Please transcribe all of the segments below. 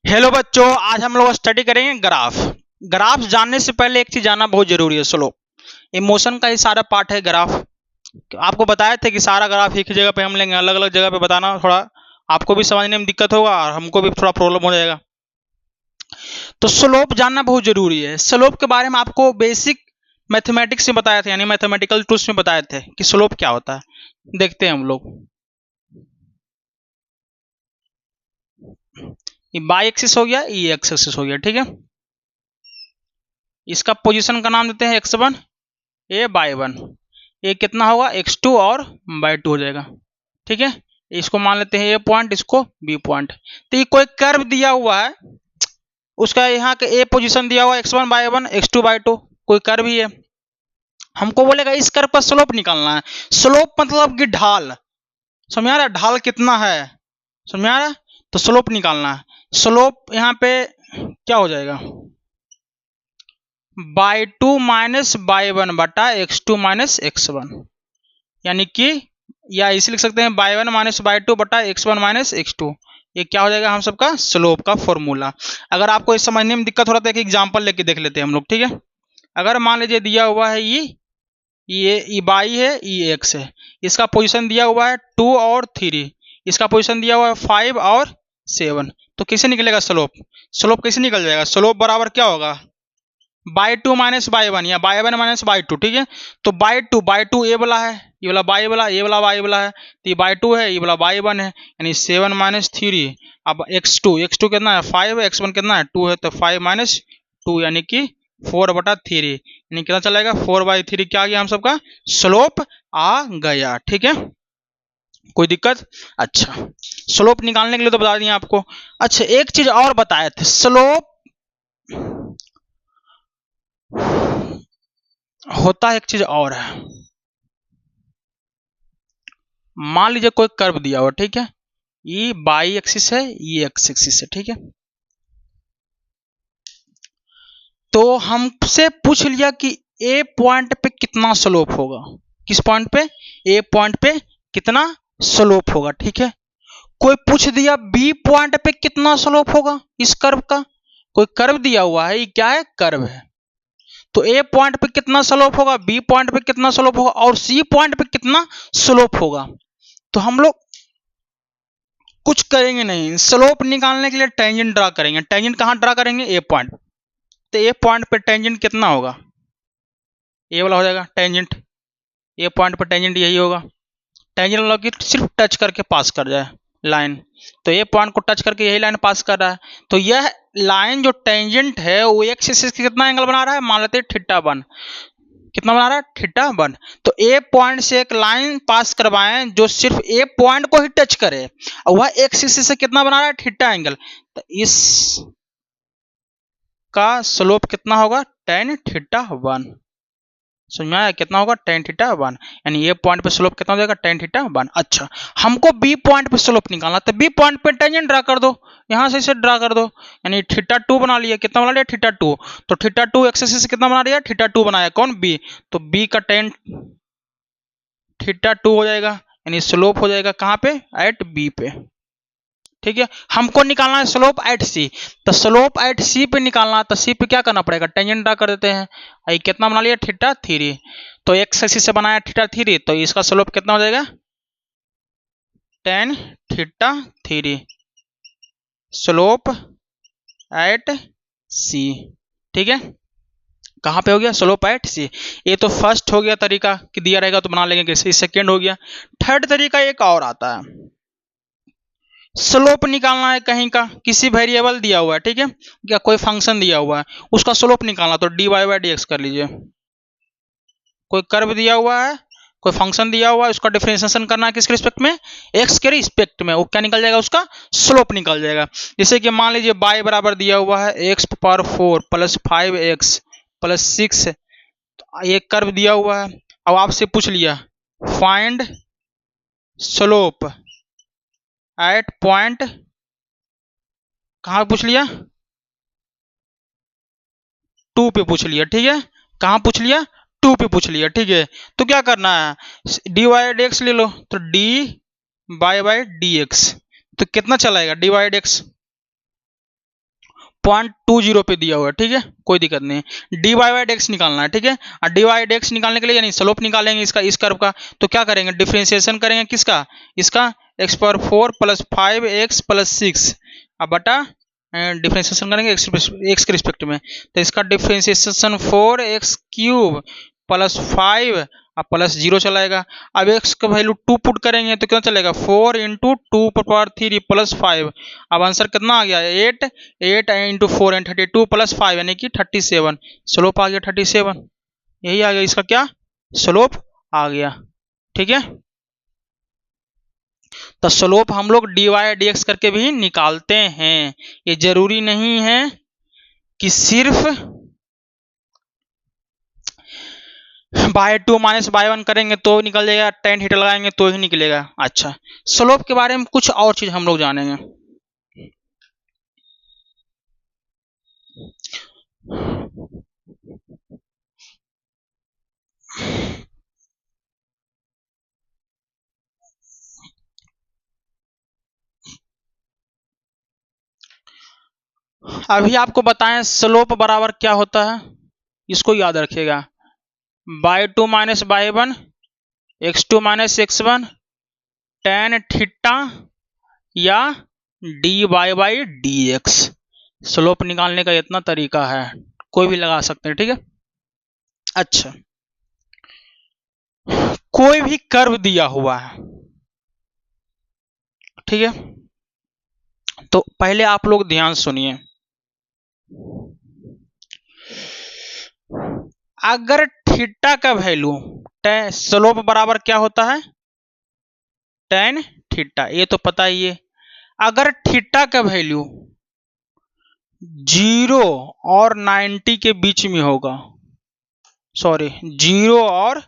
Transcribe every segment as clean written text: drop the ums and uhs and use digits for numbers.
Hello बच्चों, आज हम लोग स्टडी करेंगे ग्राफ। ग्राफ जानने से पहले एक चीज जानना बहुत जरूरी है। स्लोप इमोशन का ही सारा पार्ट है ग्राफ। आपको बताए थे कि सारा ग्राफ एक ही जगह पे हम लेंगे, अलग अलग जगह पे बताना थोड़ा आपको भी समझने में दिक्कत होगा और हमको भी थोड़ा प्रॉब्लम हो जाएगा। तो स्लोप जानना बहुत जरूरी है। स्लोप के बारे में आपको बेसिक मैथमेटिक्स में बताए थे, यानी मैथमेटिकल टूल्स में बताए थे कि स्लोप क्या होता है। देखते हैं हम लोग। ये बाई एक्सिस हो गया, ये एक्स एक्सिस हो गया, ठीक है। इसका पोजीशन का नाम देते हैं x1 a बाई 1। ये कितना होगा x2 और बाई 2 हो जाएगा, ठीक है। इसको मान लेते हैं a पॉइंट, इसको b पॉइंट। तो ये कोई कर्व दिया हुआ है, उसका यहाँ के a पोजीशन दिया हुआ है x1 बाई 1 x2 बाई 2, कोई कर्व ही है। हमको बोलेगा इस कर्व का स्लोप निकालना है। स्लोप मतलब कि ढाल, समझ आ रहा है? ढाल कितना है, समझ आ रहा है? तो स्लोप निकालना है। स्लोप यहाँ पे क्या हो जाएगा, बाई 2 माइनस बाई 1 बटा x2 माइनस x1, यानी कि या इसे लिख सकते हैं बाई 1 माइनस बाई 2 बटा x1 माइनस x2। ये क्या हो जाएगा हम सबका स्लोप का फॉर्मूला। अगर आपको इस समझने में दिक्कत हो रहा है तो एक एग्जांपल लेके देख लेते हैं हम लोग, ठीक है। अगर मान लीजिए दिया हुआ है ये बाई है, ये x है, इसका पोजीशन दिया हुआ है 2 और 3, इसका पोजीशन दिया हुआ है 5 और 7, तो कैसे निकलेगा स्लोप? स्लोप कैसे निकल जाएगा? स्लोप बराबर क्या होगा, बाई 2 माइनस बाई 1 या बाई 1 माइनस बाई 2, ठीक है। तो बाई टू ए वाला है, ये वाला बाई वाला, ये वाला बाई वाला है, तो ये बाई 2 है, ये वाला बाई 1 है, यानी 7 माइनस 3। अब x2 कितना है 5 है, x1 कितना है 2 है, तो 5 माइनस 2 यानी कि 4 बटा 3, यानी कितना चलेगा 4/3। क्या आ गया हम सबका स्लोप आ गया, ठीक है। कोई दिक्कत? अच्छा, स्लोप निकालने के लिए तो बता दिए आपको। अच्छा, एक चीज और बताए थे, स्लोप होता है एक चीज और है। मान लीजिए कोई कर्व दिया हुआ, ठीक है, ये बाई एक्सिस है, ये एक्स एक्सिस है, ठीक है। तो हमसे पूछ लिया कि ए पॉइंट पे कितना स्लोप होगा। किस पॉइंट पे? ए पॉइंट पे कितना स्लोप होगा, ठीक है। कोई पूछ दिया बी पॉइंट पे कितना स्लोप होगा इस कर्व का। कोई कर्व दिया हुआ है, ये क्या है, कर्व है। तो ए पॉइंट पे कितना स्लोप होगा, बी पॉइंट पे कितना स्लोप होगा और सी पॉइंट पे कितना स्लोप होगा। तो हम लोग कुछ करेंगे नहीं, स्लोप निकालने के लिए टेंजेंट ड्रा करेंगे। टेंजेंट कहां ड्रा करेंगे? ए पॉइंट। तो ए पॉइंट पे टेंजेंट कितना होगा, ए वाला हो जाएगा टेंजेंट। ए पॉइंट पे टेंजेंट यही होगा। टेंजेंट वाला कि सिर्फ टच करके पास कर जाए लाइन, तो ए पॉइंट को टच करके यही लाइन पास कर रहा है। तो यह लाइन जो टेंजेंट है वो एक्स एक्सिस की कितना एंगल बना रहा है, मान लेते हैं θ1। कितना बना रहा है, θ1। तो ए पॉइंट से एक लाइन पास करवाएं जो सिर्फ ए पॉइंट को ही टच करे, और वह एक्स एक्सिस से कितना बना रहा है, θ एंगल। तो इस का स्लोप कितना होगा, tan θ1। समझ में आया? कितना होगा, tan θ1, यानी ये पॉइंट पे स्लोप कितना हो जाएगा, tan θ1। अच्छा, हमको बी पॉइंट पे स्लोप निकालना, तो बी पॉइंट पे टेंजेंट ड्रा कर दो, यहां से इसे ड्रा कर दो, यानी θ2 बना लिया। कितना बना लिया, θ2। तो θ2 एक्सिस से कितना बना लिया, θ2 बनाया कौन, बी। तो बी का tan θ2 हो जाएगा, यानी स्लोप हो जाएगा कहां पे, एट बी पे, ठीक है। हमको निकालना है स्लोप एट सी, तो स्लोप एट सी पे निकालना, तो सी पे क्या करना पड़ेगा, टेंजेंट ड्रा कर देते हैं। ये कितना बना लिया, θ3। तो एक्स एक्सिस से बनाया θ3, तो इसका स्लोप कितना हो जाएगा, tan θ3 स्लोप एट सी, ठीक है। कहां पे हो गया, स्लोप एट सी। ये तो फर्स्ट हो गया तरीका कि दिया रहेगा तो बना लेंगे कैसे, सेकेंड हो गया। थर्ड तरीका एक और आता है, स्लोप निकालना है कहीं का, किसी वेरिएबल दिया हुआ है, ठीक है, या कोई फंक्शन दिया हुआ है, उसका स्लोप निकालना, तो dy/dx कर लीजिए। कोई कर्व दिया हुआ है, कोई फंक्शन दिया हुआ है, उसका डिफरेंशिएशन करना है किसके रिस्पेक्ट में, x के रिस्पेक्ट में, वो क्या निकल जाएगा, उसका स्लोप निकल जाएगा। जैसे कि मान लीजिए y बराबर दिया हुआ है x⁴ प्लस 5x प्लस 6, ये कर्व दिया हुआ है। अब आपसे पूछ लिया फाइंड स्लोप एट पॉइंट, कहां पूछ लिया, 2 पे पूछ लिया, ठीक है। कहां पूछ लिया, 2 पे पूछ लिया, ठीक है। तो क्या करना है, dy/dx ले लो, तो dy/dx, तो कितना चलाएगा dy/dx, 0.20 पे दिया हुआ है, ठीक है, कोई दिक्कत नहीं है। dy बाई डेक्स निकालना है, ठीक है, और dy बाई डेक्स निकालने के लिए यानी स्लोप निकालेंगे इसका, इस कर्व का, तो क्या करेंगे, डिफरेंशिएशन करेंगे किसका, इसका x⁴ प्लस 5x प्लस 6 अब बटा डिफरेंशिएशन करेंगे x के रिस्पेक्ट में, तो इसका डिफरेंशिएशन 4x³ प्लस 5 अब प्लस 0 चलाएगा। अब x का वैल्यू 2 पुट करेंगे तो कितना चलेगा, 4 इंटू 2⁻³ प्लस 5, अब आंसर कितना आ गया, 8 इंटू 4 एंड 32 प्लस 5 यानी कि 37, स्लोप आ गया 37, यही आ गया इसका क्या, स्लोप आ गया, ठीक है। तो स्लोप हम लोग dy dx करके भी निकालते हैं, ये जरूरी नहीं है कि सिर्फ बाय 2 माइनस बाय 1 करेंगे तो निकल जाएगा, tan थीटा लगाएंगे तो ही निकलेगा। अच्छा, स्लोप के बारे में कुछ और चीज हम लोग जानेंगे। अभी आपको बताएं स्लोप बराबर क्या होता है, इसको याद रखिएगा, y 2 minus y 1 x2 minus x1 tan theta या dy बाई dx। स्लोप निकालने का इतना तरीका है, कोई भी लगा सकते हैं, ठीक है। अच्छा, कोई भी कर्व दिया हुआ है, ठीक है, तो पहले आप लोग ध्यान सुनिए, अगर थीटा का वैल्यू स्लोप बराबर क्या होता है, tan थीटा, ये तो पता ही है। अगर थीटा का वैल्यू 0 और 90 के बीच में होगा, सॉरी 0 और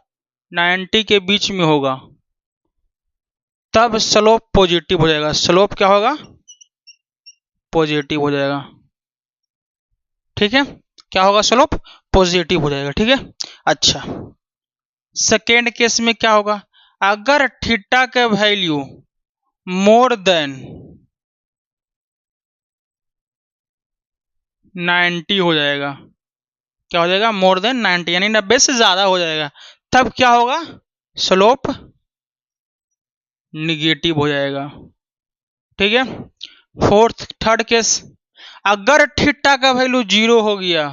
90 के बीच में होगा, तब स्लोप पॉजिटिव हो जाएगा। स्लोप क्या होगा, पॉजिटिव हो जाएगा, ठीक है, क्या होगा, स्लोप पॉजिटिव हो जाएगा, ठीक है। अच्छा, सेकेंड केस में क्या होगा, अगर थीटा का वैल्यू मोर देन 90 हो जाएगा, क्या हो जाएगा, मोर देन 90 यानी 90 से ज्यादा हो जाएगा, तब क्या होगा, स्लोप निगेटिव हो जाएगा, ठीक है। थर्ड केस, अगर थीटा का वैल्यू 0 हो गया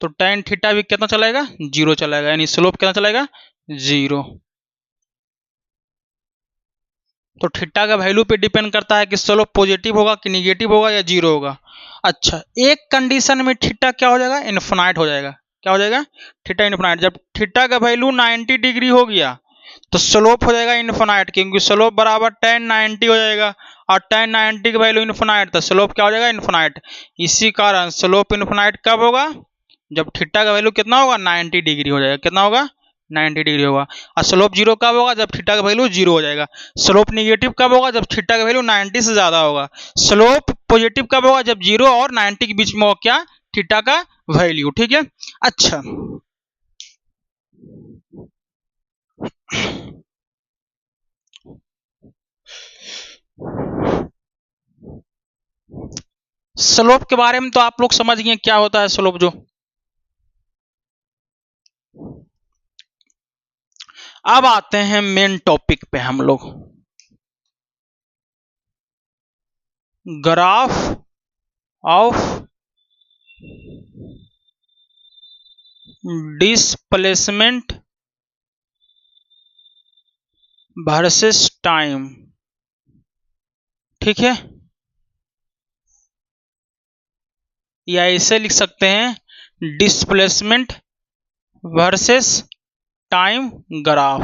तो tan थीटा भी कितना चलेगा, 0 चलेगा, यानी स्लोप कितना चलेगा, 0। तो थीटा का वैल्यू पे डिपेंड करता है कि स्लोप पॉजिटिव होगा कि निगेटिव होगा या 0 होगा। अच्छा, एक कंडीशन में थीटा क्या हो जाएगा, इनफिनाइट हो जाएगा, क्या हो जाएगा, थीटा इनफिनाइट। जब थीटा का वैल्यू 90 डिग्री हो गया तो स्लोप हो जाएगा इनफिनाइट, क्योंकि स्लोप बराबर tan 90 हो जाएगा, और tan 90 की वैल्यू इनफिनाइट, तो स्लोप क्या हो जाएगा, इनफिनाइट। इसी कारण स्लोप इनफिनाइट कब होगा, जब थीटा का वैल्यू कितना होगा, 90 डिग्री हो जाएगा, कितना होगा, 90 डिग्री होगा। और स्लोप 0 कब होगा, जब थीटा का वैल्यू 0 हो जाएगा। स्लोप निगेटिव कब होगा, जब थीटा का वैल्यू 90 से ज्यादा होगा। स्लोप पॉजिटिव कब होगा, जब 0 और 90 के बीच में होगा क्या, थीटा का वैल्यू, ठीक है। अच्छा, स्लोप के बारे में तो आप लोग समझ गए क्या होता है स्लोप। जो अब आते हैं मेन टॉपिक पे हम लोग, graph of displacement versus time, ठीक है, या ऐसे लिख सकते हैं डिस्प्लेसमेंट वर्सेस टाइम ग्राफ,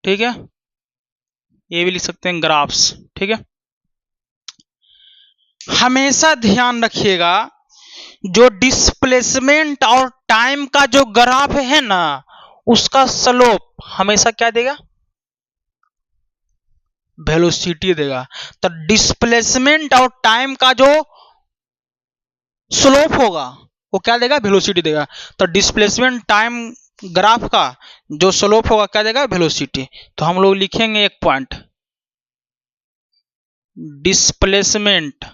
ठीक है, ये भी लिख सकते हैं ग्राफ्स, ठीक है। हमेशा ध्यान रखिएगा, जो डिस्प्लेसमेंट और टाइम का जो ग्राफ है ना, उसका स्लोप हमेशा क्या देगा, वेलोसिटी देगा। तो डिस्प्लेसमेंट और टाइम का जो स्लोप होगा वो क्या देगा, वेलोसिटी देगा। तो डिस्प्लेसमेंट टाइम ग्राफ का जो स्लोप होगा क्या देगा, वेलोसिटी। तो हम लोग लिखेंगे एक पॉइंट, डिस्प्लेसमेंट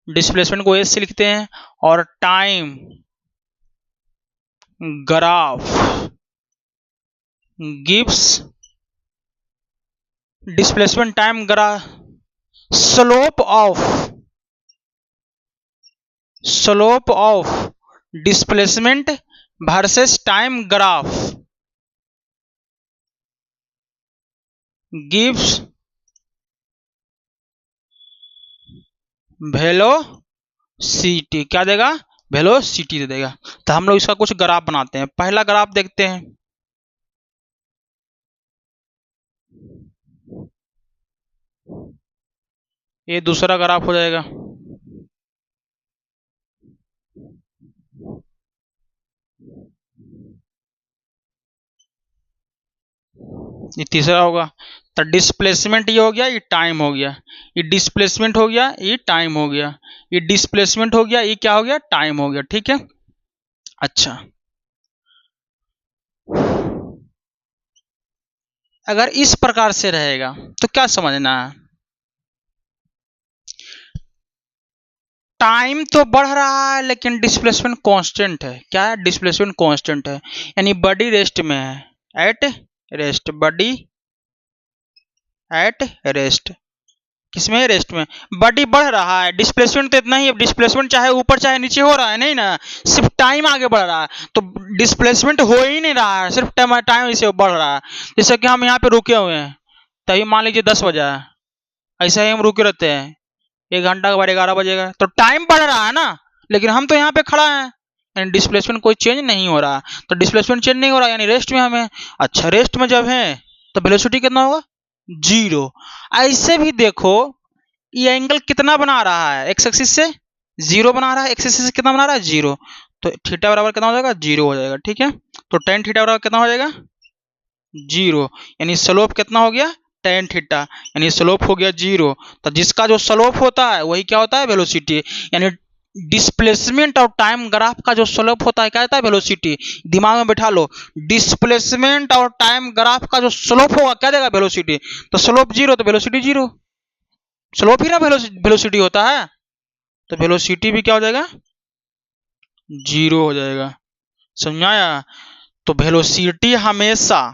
डिस्प्लेसमेंट को एस से लिखते हैं, और time graph gives displacement time graph slope of displacement versus time graph gives velocity. क्या देगा? वेलोसिटी दे देगा। तो हम लोग इसका कुछ ग्राफ बनाते हैं। पहला ग्राफ देखते हैं। ये दूसरा ग्राफ हो जाएगा। ये तीसरा होगा। तो डिस्प्लेसमेंट ये हो गया, ये टाइम हो गया, ये डिस्प्लेसमेंट हो गया, ये टाइम हो गया, ये डिस्प्लेसमेंट हो गया, ये क्या हो गया? टाइम हो गया। ठीक है। अच्छा, अगर इस प्रकार से रहेगा तो क्या समझना है? टाइम तो बढ़ रहा है लेकिन डिस्प्लेसमेंट कांस्टेंट है। क्या है? डिस्प्लेसमेंट कांस्टेंट है, यानी बॉडी रेस्ट में है, at rest. Body at rest. किसमें? रेस्ट में। बॉडी बढ़ रहा है, डिस्प्लेसमेंट तो इतना ही है। डिस्प्लेसमेंट चाहे ऊपर चाहे नीचे हो रहा है, नहीं ना, सिर्फ टाइम आगे बढ़ रहा है। तो डिस्प्लेसमेंट हो ही नहीं रहा है, सिर्फ टाइम इसे बढ़ रहा है। जैसे कि हम यहाँ पे रुके हुए हैं, तभी मान लीजिए 10 बजा है, ऐसा ही हम रुके रहते हैं, 1 घंटा के बाद 11 बजेगा, तो टाइम बढ़ रहा है ना, लेकिन हम तो यहाँ पे खड़ा है, यानी डिस्प्लेसमेंट कोई चेंज नहीं हो रहा। तो डिस्प्लेसमेंट चेंज नहीं हो रहा, यानी रेस्ट में हमें। अच्छा, रेस्ट में जब है तो वेलोसिटी कितना होगा? 0। ऐसे भी देखो, ये एंगल कितना बना रहा है? एक्स एक्सिस से 0 बना रहा है, एक्स एक्सिस से कितना बना रहा है? 0। तो थीटा बराबर कितना हो जाएगा? 0 हो जाएगा। ठीक है। तो टेन थीटा बराबर कितना हो जाएगा? 0। यानी स्लोप कितना हो गया? टेन थीटा, यानी स्लोप हो गया 0। तो जिसका जो स्लोप होता है वही क्या होता है? वेलोसिटी। यानी डिस्प्लेसमेंट और टाइम ग्राफ का जो स्लोप होता है क्या होता है? वेलोसिटी। दिमाग में बैठा लो, डिस्प्लेसमेंट और टाइम ग्राफ का जो स्लोप होगा क्या देगा? वेलोसिटी। तो स्लोप 0 तो वेलोसिटी 0। स्लोप ही ना वेलोसिटी होता है, तो वेलोसिटी भी क्या हो जाएगा? 0 हो जाएगा। समझाया? तो वेलोसिटी हमेशा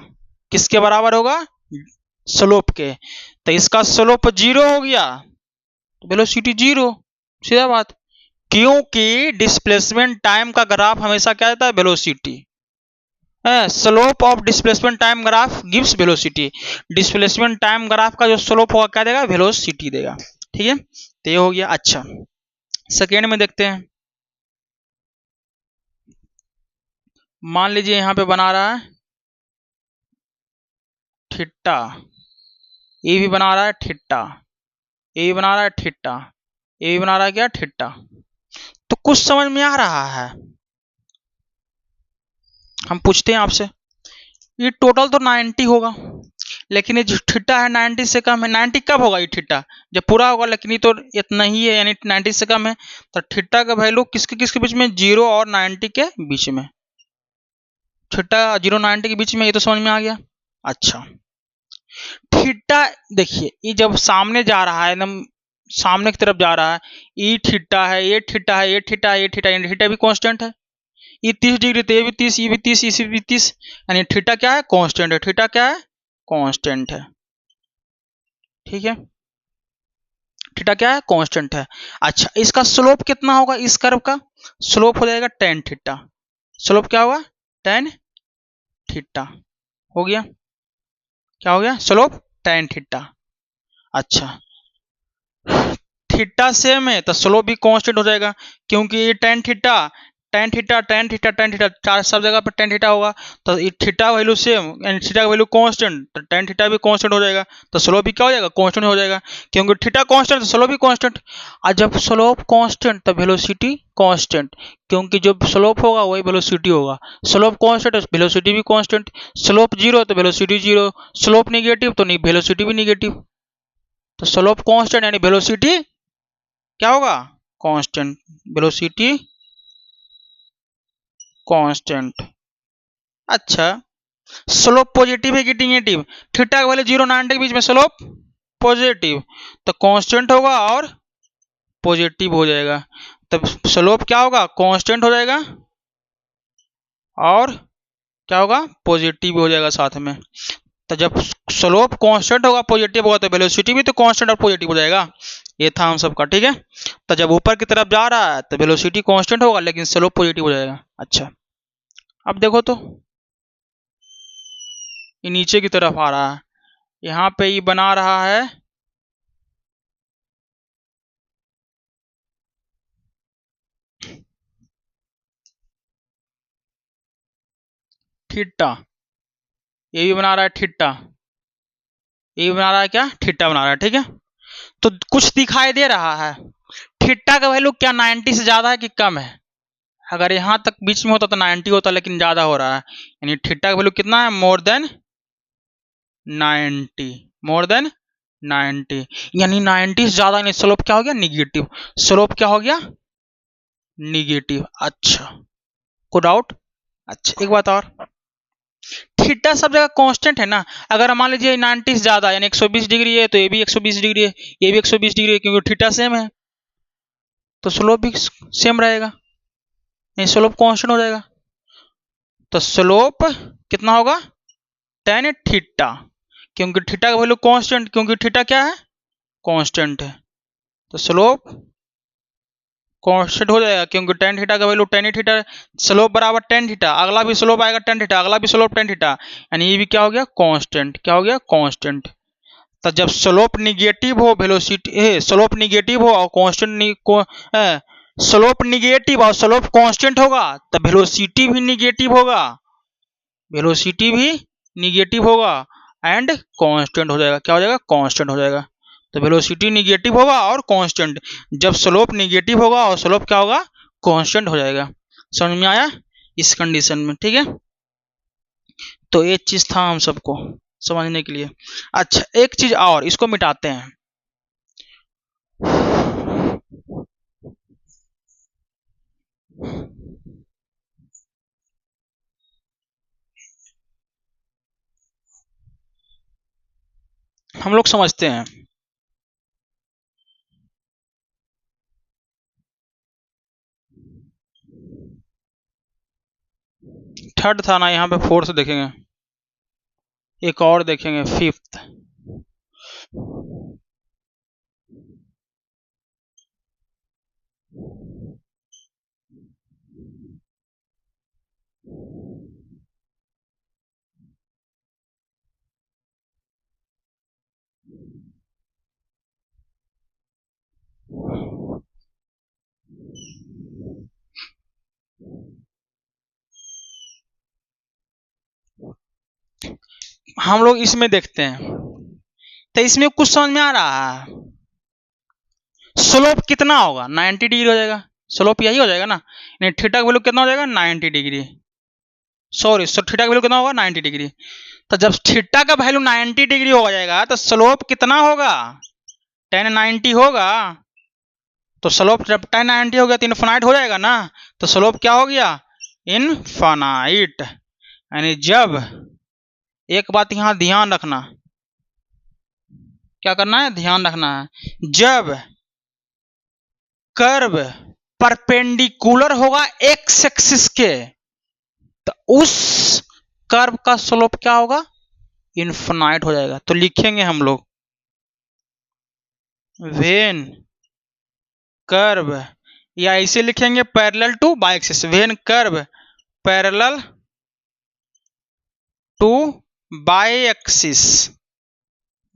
किसके बराबर होगा? स्लोप के। तो इसका स्लोप 0 हो गया, तो वेलोसिटी 0। सीधा बात। क्योंकि डिस्प्लेसमेंट टाइम का ग्राफ हमेशा क्या देता है? Velocity. Slope of displacement time graph gives velocity. Displacement time graph का जो स्लोप होगा क्या देगा? वेलोसिटी देगा। ठीक है। तो ये हो गया। अच्छा, सेकेंड में देखते हैं। मान लीजिए यहां पे बना रहा है थीटा, ये भी बना रहा है थीटा, ये भी बना रहा है थीटा, ये भी बना रहा है क्या? थीटा। तो कुछ समझ में आ रहा है? हम पूछते हैं आपसे, ये टोटल तो 90 होगा, लेकिन ये जो थीटा है 90 से कम है। 90 कब होगा ये थीटा? जब पूरा होगा, लेकिन ये तो इतना ही है, यानी 90 से कम है। तो थीटा का वैल्यू किसके किसके बीच में? 0 और 90 के बीच में। थीटा 0 90 के बीच में, ये तो समझ में आ गया। अच्छा, थीटा देखिए, ये जब सामने जा रहा है, एकदम सामने की तरफ जा रहा है, ये थीटा है, ये थीटा है, ये थीटा है, ये थीटा, यानी थीटा भी कांस्टेंट है। ये 30 डिग्री, तो ये भी 30, ये भी 30, इसी भी 30, यानी थीटा क्या है? कांस्टेंट है। थीटा क्या है? कांस्टेंट है। ठीक है। थीटा क्या है? कांस्टेंट है। अच्छा, इसका स्लोप कितना होगा? इस कर्व का स्लोप हो जाएगा टेन थीटा। स्लोप क्या होगा? Tan theta. हो गया। क्या हो गया? Slope tan theta. अच्छा, थीटा सेम है तो स्लोप भी कांस्टेंट हो जाएगा, क्योंकि ये tan theta, tan theta, tan theta, tan theta, चार सब जगह पर टेन थीटा होगा। तो ये थीटा वैल्यू सेम, यानी थीटा का वैल्यू कांस्टेंट, तो टेन थीटा भी कांस्टेंट हो जाएगा। तो स्लोप भी क्या हो जाएगा? कांस्टेंट हो जाएगा, क्योंकि थीटा कांस्टेंट तो स्लोप भी कांस्टेंट। और जब स्लोप कांस्टेंट तो वेलोसिटी कांस्टेंट, क्योंकि जो स्लोप होगा वही वेलोसिटी होगा। स्लोप कांस्टेंट तो वेलोसिटी भी कांस्टेंट। स्लोप 0 तो वेलोसिटी 0, स्लोप निगेटिव तो वेलोसिटी भी निगेटिव। तो स्लोप कांस्टेंट यानी वेलोसिटी क्या होगा? कांस्टेंट। Velocity constant. अच्छा, स्लोप पॉजिटिव है कि निगेटिव? थीटा का वैल्यू 0 90 के बीच में, स्लोप पॉजिटिव, तो कांस्टेंट होगा और पॉजिटिव हो जाएगा। तब स्लोप क्या होगा, कांस्टेंट हो जाएगा और क्या होगा, पॉजिटिव हो जाएगा साथ में। तो जब स्लोप कांस्टेंट होगा, पॉजिटिव होगा, तो वेलोसिटी भी तो कांस्टेंट और पॉजिटिव हो जाएगा। ये था हम सबका, ठीक है। तो जब ऊपर की तरफ जा रहा है तो वेलोसिटी कांस्टेंट होगा लेकिन स्लोप पॉजिटिव हो जाएगा। अच्छा, अब देखो तो ये नीचे की तरफ आ रहा है, यहाँ पे ये बना रहा है थीटा, ये भी बना रहा है थीटा, ये भी बना रहा है क्या, थीटा बना रहा है, ठीक है। तो कुछ दिखाई दे रहा है, थीटा का वैल्यू क्या 90 से ज्यादा है कि कम है। अगर यहाँ तक बीच में होता तो 90 होता, लेकिन ज्यादा हो रहा है, यानी थीटा का वैल्यू कितना है, मोर देन 90, मोर देन 90, यानी 90 से ज्यादा, यानी स्लोप क्या हो गया, निगेटिव। स्लोप क्या हो गया, निगेटिव। अच्छा, को डाउट। अच्छा, एक बात और, थीटा सब जगह कांस्टेंट है ना। अगर मान लीजिए 90 से ज्यादा यानी 120 डिग्री है, तो ये भी 120 डिग्री है, ये भी 120 डिग्री है, क्योंकि थीटा सेम है, तो स्लोप भी सेम रहेगा, नहीं स्लोप कांस्टेंट हो जाएगा। तो स्लोप कितना होगा, tan थीटा, क्योंकि थीटा का वैल्यू कांस्टेंट, क्योंकि थीटा क्या है, कांस्टेंट है, तो स्लोप कांस्टेंट हो जाएगा, क्योंकि tan थीटा का वैल्यू tan थीटा, स्लोप बराबर tan थीटा, अगला भी स्लोप आएगा tan थीटा, अगला भी स्लोप tan थीटा, यानी ये भी क्या हो गया, कांस्टेंट। क्या हो गया, कांस्टेंट। तो जब स्लोप निगेटिव हो, वेलोसिटी स्लोप निगेटिव हो और कांस्टेंट, स्लोप निगेटिव और स्लोप कांस्टेंट होगा, तो वेलोसिटी भी निगेटिव होगा, वेलोसिटी भी निगेटिव होगा एंड कांस्टेंट हो जाएगा। क्या हो जाएगा, कांस्टेंट हो जाएगा। तो वेलोसिटी निगेटिव होगा और कांस्टेंट, जब स्लोप निगेटिव होगा और स्लोप क्या होगा, कांस्टेंट हो जाएगा। समझ में आया इस कंडीशन में, ठीक है। तो ये चीज था हम सबको समझने के लिए। अच्छा, एक चीज और, इसको मिटाते हैं। हम लोग समझते हैं, थर्ड था ना, यहाँ पे फोर्थ देखेंगे, एक और देखेंगे, फिफ्थ। हम लोग इसमें देखते हैं, तो इसमें कुछ समझ में आ रहा है। स्लोप कितना होगा, 90 डिग्री हो जाएगा, स्लोप यही हो जाएगा ना, नहीं थीटा का वैल्यू कितना हो जाएगा, 90 डिग्री, सॉरी थीटा का वैल्यू कितना होगा, 90 डिग्री। तो जब थीटा का वैल्यू 90 डिग्री हो जाएगा तो स्लोप कितना होगा, tan 90 होगा। तो स्लोप जब tan 90 हो गया तो इनफाइनाइट हो जाएगा ना, तो स्लोप क्या हो गया, इनफाइनाइट। यानी जब, एक बात यहां ध्यान रखना, क्या करना है, ध्यान रखना है, जब कर्व परपेंडिकुलर होगा एक्स एक्सिस के, तो उस कर्व का स्लोप क्या होगा, इनफाइनाइट हो जाएगा। तो लिखेंगे हम लोग, वेन कर्व, या इसे लिखेंगे parallel to y axis, when curve parallel to y axis,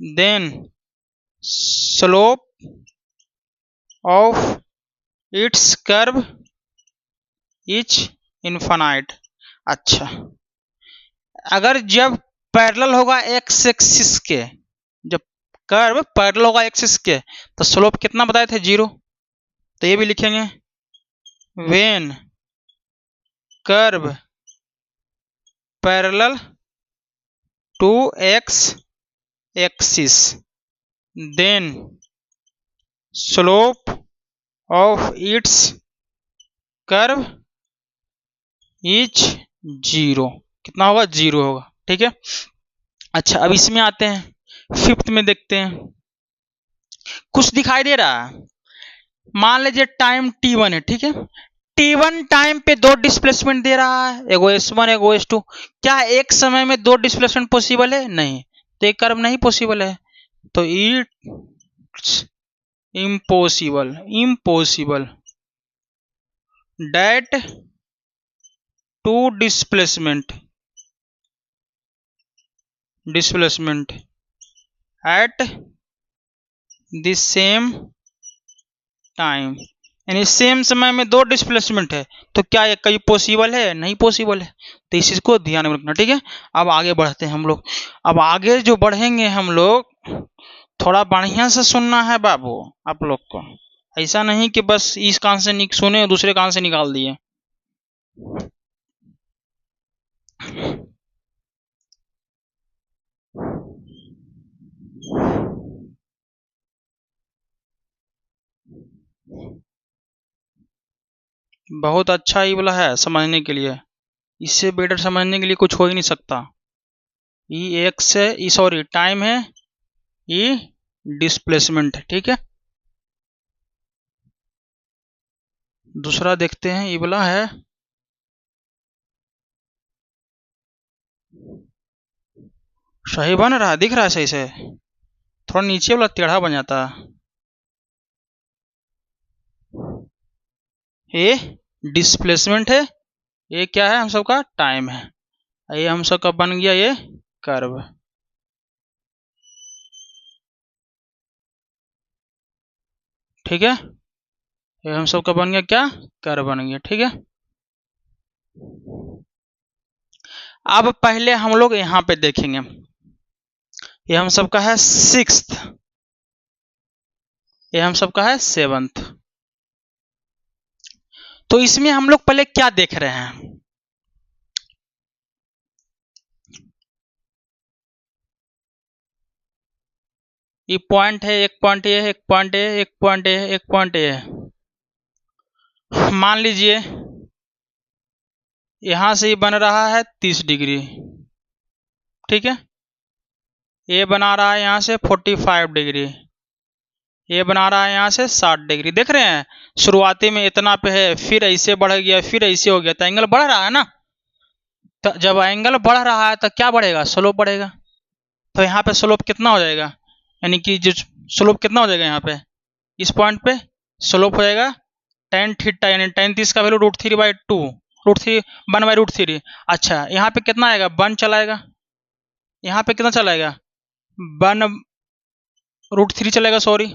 then slope of its curve is infinite. अच्छा, अगर जब पैरेलल होगा एक्स एक्सिस के, जब कर्व पैरेलल होगा एक्सिस के, तो स्लोप कितना बताए थे, 0। तो ये भी लिखेंगे, when curve parallel to x axis, then slope of its curve is 0। कितना होगा, 0 होगा, ठीक है। अच्छा, अब इसमें आते हैं, फिफ्थ में देखते हैं, कुछ दिखाई दे रहा है, मान लीजिए टाइम t1 है, ठीक है। t1 टाइम पे दो डिस्प्लेसमेंट दे रहा है, एगो s1 एगो s2। क्या एक समय में दो डिस्प्लेसमेंट पॉसिबल है? नहीं, तो एक कर्व नहीं पॉसिबल है, तो it's impossible, impossible that two displacement at the same time, यानी सेम समय में दो डिस्प्लेसमेंट है, तो क्या ये कहीं पॉसिबल है? नहीं पॉसिबल है। तो इस चीज को ध्यान में रखना, ठीक है। अब आगे बढ़ते हैं हम लोग। अब आगे जो बढ़ेंगे हम लोग, थोड़ा बढ़िया से सुनना है बाबू आप लोग को। ऐसा नहीं कि बस इस कान से सुने और दूसरे कान से निकाल दिए। बहुत अच्छा ई वाला है समझने के लिए, इससे बेटर समझने के लिए कुछ हो ही नहीं सकता। ई एक से ई सॉरी टाइम है, ई डिस्प्लेसमेंट है, ठीक है। दूसरा देखते हैं, ई वाला है सही बन रहा है, दिख रहा है सही से। थोड़ा नीचे वाला टेढ़ा बन जाता है। ये डिस्प्लेसमेंट है, ये क्या है हम सबका टाइम है, ये हम सबका बन गया ये कर्व, ठीक है। ये हम सबका बन गया क्या? कर्व बन गया, ठीक है। अब पहले हम लोग यहाँ पे देखेंगे, ये हम सबका है सिक्स्थ, ये हम सबका है सेवंथ। तो इसमें हम लोग पहले क्या देख रहे हैं? ये पॉइंट है, एक पॉइंट ये, एक पॉइंट ये, एक पॉइंट ये, एक पॉइंट ये। मान लीजिए यहां से ये बन रहा है 30 डिग्री, ठीक है। ये बना रहा है यहां से 45 डिग्री, ये बना रहा है यहां से 60 डिग्री। देख रहे हैं शुरुआती में इतना पे है, फिर ऐसे बढ़ गया, फिर ऐसे हो गया, तो एंगल बढ़ रहा है ना। तो जब एंगल बढ़ रहा है तो क्या बढ़ेगा? स्लोप बढ़ेगा। तो यहाँ पे स्लोप कितना हो जाएगा? यानी कि जो स्लोप कितना हो जाएगा यहाँ पे, इस पॉइंट पे स्लोप हो जाएगा टेन थीटा, यानी टेन 30 का वैल्यू √3/2, √3 1/√3। अच्छा यहाँ पे कितना आएगा? 1 चलाएगा। यहाँ पे कितना चलाएगा? 1√3 चलेगा, सॉरी।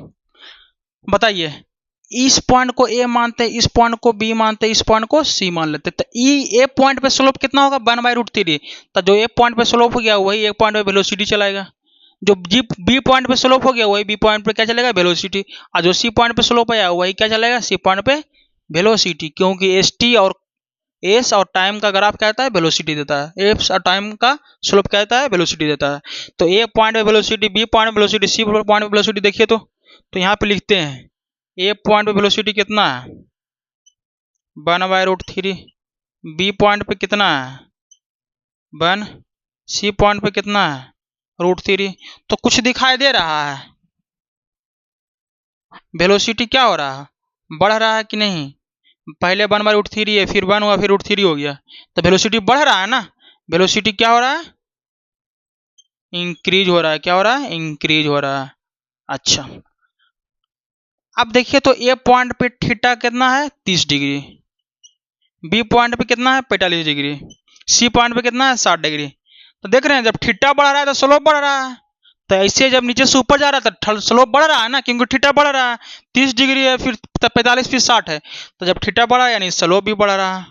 बताइए, इस पॉइंट को ए मानते हैं, इस पॉइंट को बी मानते हैं, इस पॉइंट को सी मान लेते हैं, तो ए पॉइंट पे स्लोप कितना होगा? 1/√3। तो जो ए पॉइंट पे स्लोप हो गया वही एक पॉइंट पे वेलोसिटी चलाएगा, जो बी पॉइंट पे स्लोप हो गया वही बी पॉइंट पे क्या चलेगा? वेलोसिटी। और जो सी पॉइंट पे स्लोप आया वही क्या चलेगा? सी पॉइंट पे वेलोसिटी। क्योंकि एस और टाइम का ग्राफ क्या कहता है? वेलोसिटी देता है। एस और टाइम का स्लोप क्या देता है? वेलोसिटी देता है। तो ए पॉइंट पे वेलोसिटी, बी पॉइंट पे वेलोसिटी, सी पॉइंट पे वेलोसिटी देखिए तो यहाँ पे लिखते हैं ए पॉइंट पे वेलोसिटी कितना है? 1/√3। बी पॉइंट पे कितना है? 1। सी पॉइंट पे कितना है? √3। तो कुछ दिखाई दे रहा है? वेलोसिटी क्या हो रहा है? बढ़ रहा है कि नहीं? पहले 1/√3 है, फिर 1 हुआ, फिर √3 हो गया, तो वेलोसिटी बढ़ रहा है ना। वेलोसिटी क्या हो रहा है? इंक्रीज हो रहा है। क्या हो रहा है? इंक्रीज हो रहा है। अच्छा, अब देखिए तो ए पॉइंट पे थीटा कितना है? 30 डिग्री। बी पॉइंट पे कितना है? 45 डिग्री। सी पॉइंट पे कितना है? 60 डिग्री। तो देख रहे हैं जब थीटा बढ़ रहा है तो स्लोप बढ़ रहा है, तो ऐसे जब नीचे से ऊपर जा रहा है तो स्लोप बढ़ रहा है ना, क्योंकि थीटा बढ़ रहा है। 30 डिग्री है, फिर 45, फिर 60 है, तो जब थीटा बढ़ा यानी स्लोप भी बढ़ रहा है।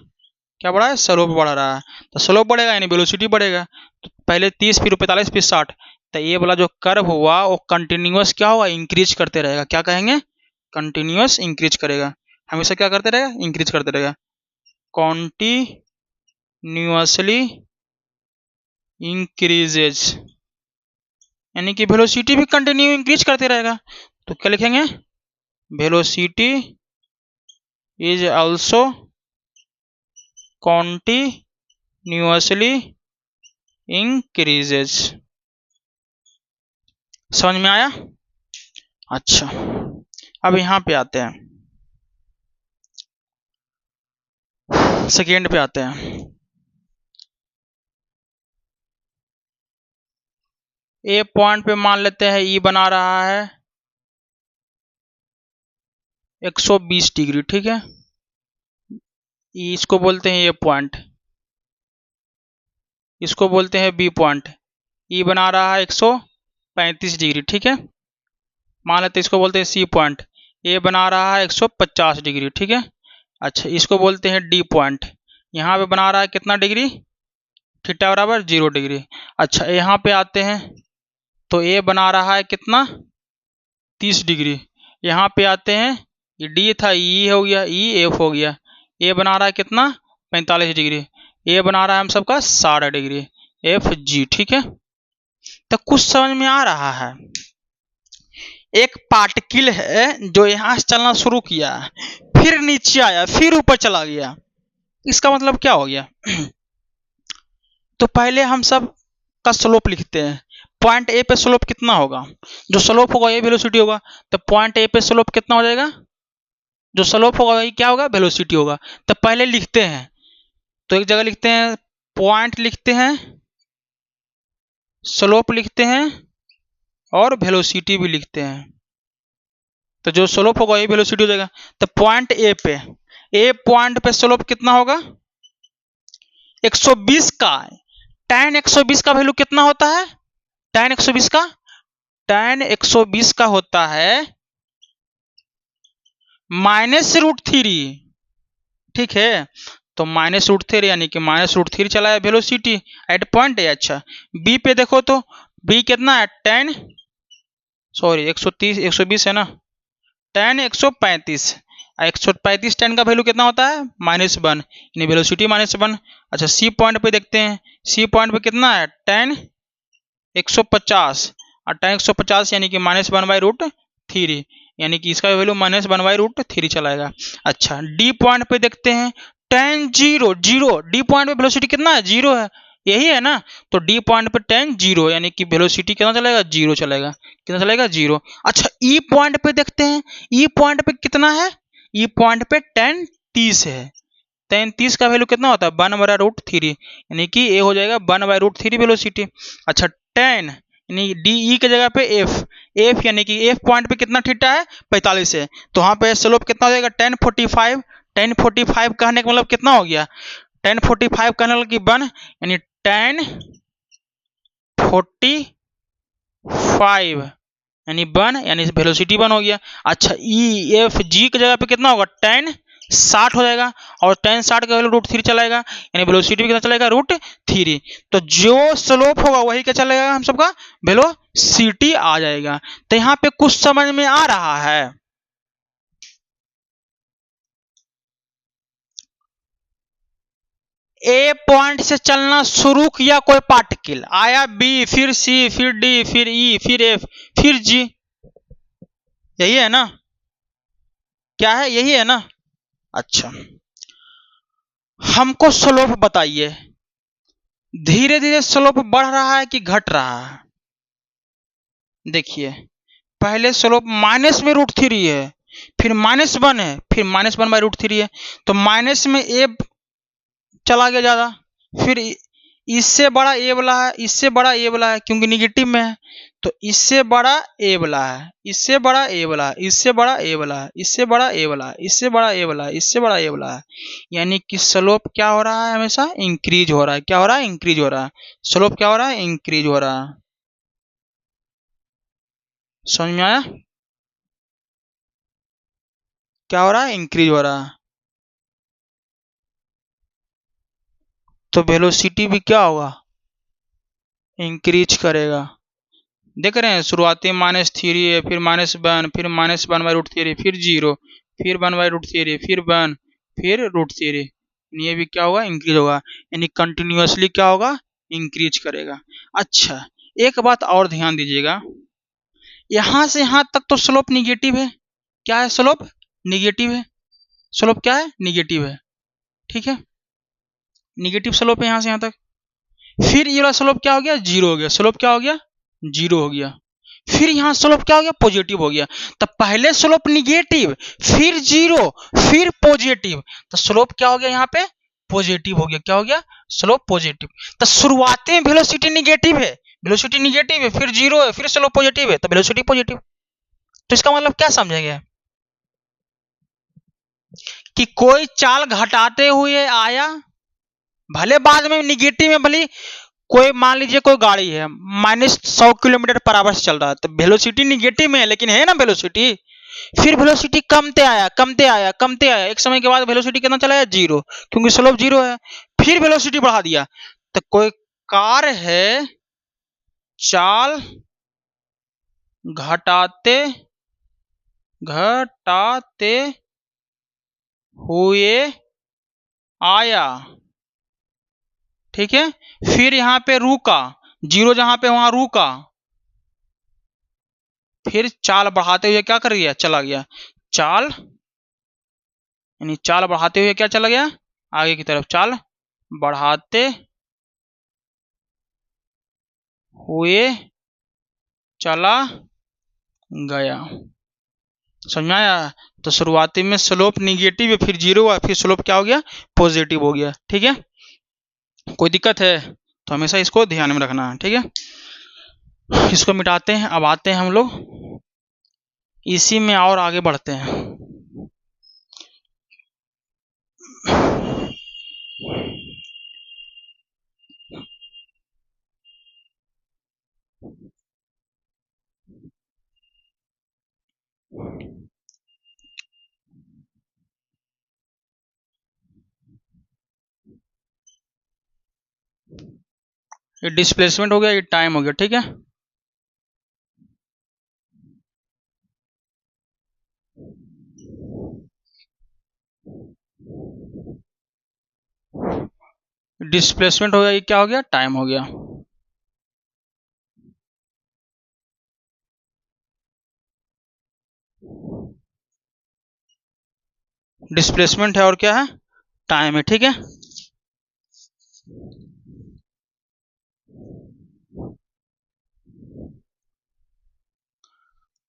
क्या बढ़ा है? स्लोप बढ़ रहा है। तो स्लोप बढ़ेगा यानी वेलोसिटी बढ़ेगा। तो पहले 30, फिर 45, फिर 60। तो ये वाला जो कर्व हुआ वो कंटिन्यूअस क्या हुआ? इंक्रीज करते रहेगा। क्या कहेंगे? कंटिन्यूअस इंक्रीज करेगा, हमेशा क्या करते रहेगा? इंक्रीज करते रहेगा। कॉन्टिन्यूअसली इंक्रीजेज, यानी कि वेलोसिटी भी कंटिन्यू इंक्रीज करते रहेगा। तो क्या लिखेंगे? Velocity is also continuously increases. समझ में आया? अच्छा, अब यहाँ पे आते हैं। सेकेंड पे आते हैं। ए पॉइंट पे मान लेते हैं ई बना रहा है 120 डिग्री, ठीक है। इसको बोलते हैं ए पॉइंट, इसको बोलते हैं बी पॉइंट। ई बना रहा है 135 डिग्री, ठीक है। मान लेते हैं इसको बोलते हैं सी पॉइंट। ए बना रहा है 150 डिग्री, ठीक है। अच्छा, इसको बोलते हैं डी पॉइंट। यहाँ पे बना रहा है कितना डिग्री, थीटा बराबर 0 डिग्री। अच्छा, यहाँ पे आते हैं तो ए बना रहा है कितना 30 डिग्री। यहाँ पे आते हैं, ये डी था, ई हो गया, ई एफ हो गया। ए बना रहा है कितना 45 डिग्री। ए बना रहा है हम सबका 60 डिग्री, एफ जी, ठीक है। तो कुछ समझ में आ रहा है। एक पार्टिकल है जो यहां से चलना शुरू किया, फिर नीचे आया, फिर ऊपर चला गया। इसका मतलब क्या हो गया? तो पहले हम सब का स्लोप लिखते हैं। पॉइंट ए पे स्लोप कितना होगा? जो स्लोप होगा ये वेलोसिटी होगा। तो पॉइंट ए पे स्लोप कितना हो जाएगा? जो स्लोप होगा ये क्या होगा? वेलोसिटी होगा। तो पहले लिखते हैं, तो एक जगह लिखते हैं पॉइंट लिखते हैं, स्लोप लिखते हैं और वेलोसिटी भी लिखते हैं। तो जो स्लोप होगा ये वेलोसिटी हो जाएगा। तो पॉइंट ए पे, ए पॉइंट पे स्लोप कितना होगा? 120 का। tan 120 का वैल्यू कितना होता है? tan 120 का, tan 120 का होता है -√3, ठीक है। तो -√3 यानी कि -√3 चला है वेलोसिटी एट पॉइंट ए। अच्छा, बी पे देखो तो बी कितना है? 120 है ना, tan 135। 135 tan का वैल्यू कितना होता है? -1 यानी वेलोसिटी -1। अच्छा, सी पॉइंट पे देखते हैं, सी पॉइंट पे कितना है? tan 150, और tan 150 यानी कि -1/√3, यानी कि इसका वैल्यू -1/√3 चलाएगा। अच्छा, डी पॉइंट पे देखते हैं tan 0, डी पॉइंट पे वेलोसिटी कितना है? 0 है, यही है ना। तो डी पॉइंट पे tan 0 यानी कि वेलोसिटी कितना चलेगा? 0 चलेगा। कितना चलेगा? 0। अच्छा, ई पॉइंट पे देखते हैं, ई पॉइंट पे कितना है? ई पॉइंट पे tan 30 है। tan 30 का वैल्यू कितना होता है? 1/√3, यानी कि ए हो जाएगा 1/√3 वेलोसिटी। अच्छा, tan यानी डी ई के जगह पे एफ, एफ यानी कि एफ पॉइंट पे कितना थीटा है? 45 है। तो वहां पे स्लोप कितना हो जाएगा? tan 45। tan 45 कहने का मतलब कितना हो गया? tan 45 कहने मतलब कि 1, यानी tan 45 यानी 1, यानी वेलोसिटी 1 हो गया। अच्छा, ई एफ जी की जगह पे कितना होगा? tan 60 हो जाएगा, और tan 60 का वैल्यू √3 चलाएगा, यानी वेलोसिटी भी कितना चलेगा? √3। तो जो स्लोप होगा वही क्या चलेगा? हम सबका वेलोसिटी आ जाएगा। तो यहाँ पे कुछ समझ में आ रहा है। ए पॉइंट से चलना शुरू किया कोई पार्टिकल, आया बी, फिर सी, फिर डी, फिर ई, फिर एफ, फिर जी, यही है ना? क्या है? यही है ना? अच्छा, हमको स्लोप बताइए, धीरे धीरे स्लोप बढ़ रहा है कि घट रहा है? देखिए, पहले स्लोप माइनस में √3 है, फिर -1 है, फिर -1/√3 है। तो माइनस में ए चला गया ज्यादा, फिर इससे बड़ा ए वाला है, इससे बड़ा ए वाला है क्योंकि निगेटिव में है। तो इससे बड़ा ए वाला है, इससे बड़ा ए वाला है, इससे बड़ा ए वाला है, इससे बड़ा ए वाला है, इससे बड़ा ए वाला है, इससे बड़ा ए वाला है। यानी कि स्लोप क्या हो रहा है? हमेशा इंक्रीज हो रहा है। क्या हो रहा है? इंक्रीज हो रहा है। स्लोप क्या हो रहा है? इंक्रीज हो रहा है। समझ में आया? क्या हो रहा है? इंक्रीज हो रहा है। तो वेलोसिटी भी क्या होगा? इंक्रीज करेगा। देख रहे हैं, शुरुआती -3 है, फिर -1, फिर -1/√3, फिर 0, फिर 1/√3, फिर 1, फिर √3। ये भी क्या होगा? इंक्रीज होगा, यानी कंटिन्यूअसली क्या होगा? इंक्रीज करेगा। अच्छा, एक बात और ध्यान दीजिएगा, यहां से यहां तक तो स्लोप निगेटिव है। क्या है? स्लोप निगेटिव है। स्लोप क्या है? निगेटिव है, ठीक है। निगेटिव स्लोप है यहां से यहां तक। फिर ये वाला स्लोप क्या हो गया? 0 हो गया। स्लोप क्या हो गया? 0 हो गया। फिर यहां स्लोप क्या हो गया? पॉजिटिव हो गया। तो पहले स्लोप निगेटिव, फिर 0, फिर पॉजिटिव। तो स्लोप क्या हो गया यहाँ पे? पॉजिटिव हो गया। क्या हो गया? Slope positive. तो शुरुआती में वेलोसिटी निगेटिव है, वेलोसिटी निगेटिव है, फिर जीरो है, फिर स्लोप पॉजिटिव है, तो वेलोसिटी पॉजिटिव। तो इसका मतलब क्या समझेंगे कि कोई चाल घटाते हुए आया, भले बाद में निगेटिव में, भले कोई मान लीजिए कोई गाड़ी है -100 किलोमीटर पर आवर से चल रहा है, तो वेलोसिटी निगेटिव में है, लेकिन है ना वेलोसिटी। फिर वेलोसिटी कमते आया कमते आया कमते आया, एक समय के बाद वेलोसिटी कितना चला गया? जीरो, क्योंकि स्लोप जीरो है। फिर वेलोसिटी बढ़ा दिया। तो कोई कार है चाल घटाते घटाते हुए आया, ठीक है, फिर यहां पे रुका, जीरो जहां पे वहां रुका, फिर चाल बढ़ाते हुए क्या कर गया? चला गया। चाल यानी चाल बढ़ाते हुए क्या चला गया? आगे की तरफ चाल बढ़ाते हुए चला गया। समझ में आया? तो शुरुआती में स्लोप निगेटिव है, फिर जीरो है, फिर स्लोप क्या हो गया? पॉजिटिव हो गया। ठीक है, कोई दिक्कत है तो हमेशा इसको ध्यान में रखना है। ठीक है, इसको मिटाते हैं। अब आते हैं हम लोग इसी में और आगे बढ़ते हैं। ये डिस्प्लेसमेंट हो गया, ये टाइम हो गया। ठीक है, डिस्प्लेसमेंट हो गया, ये क्या हो गया? टाइम हो गया। डिस्प्लेसमेंट है और क्या है? टाइम है। ठीक है,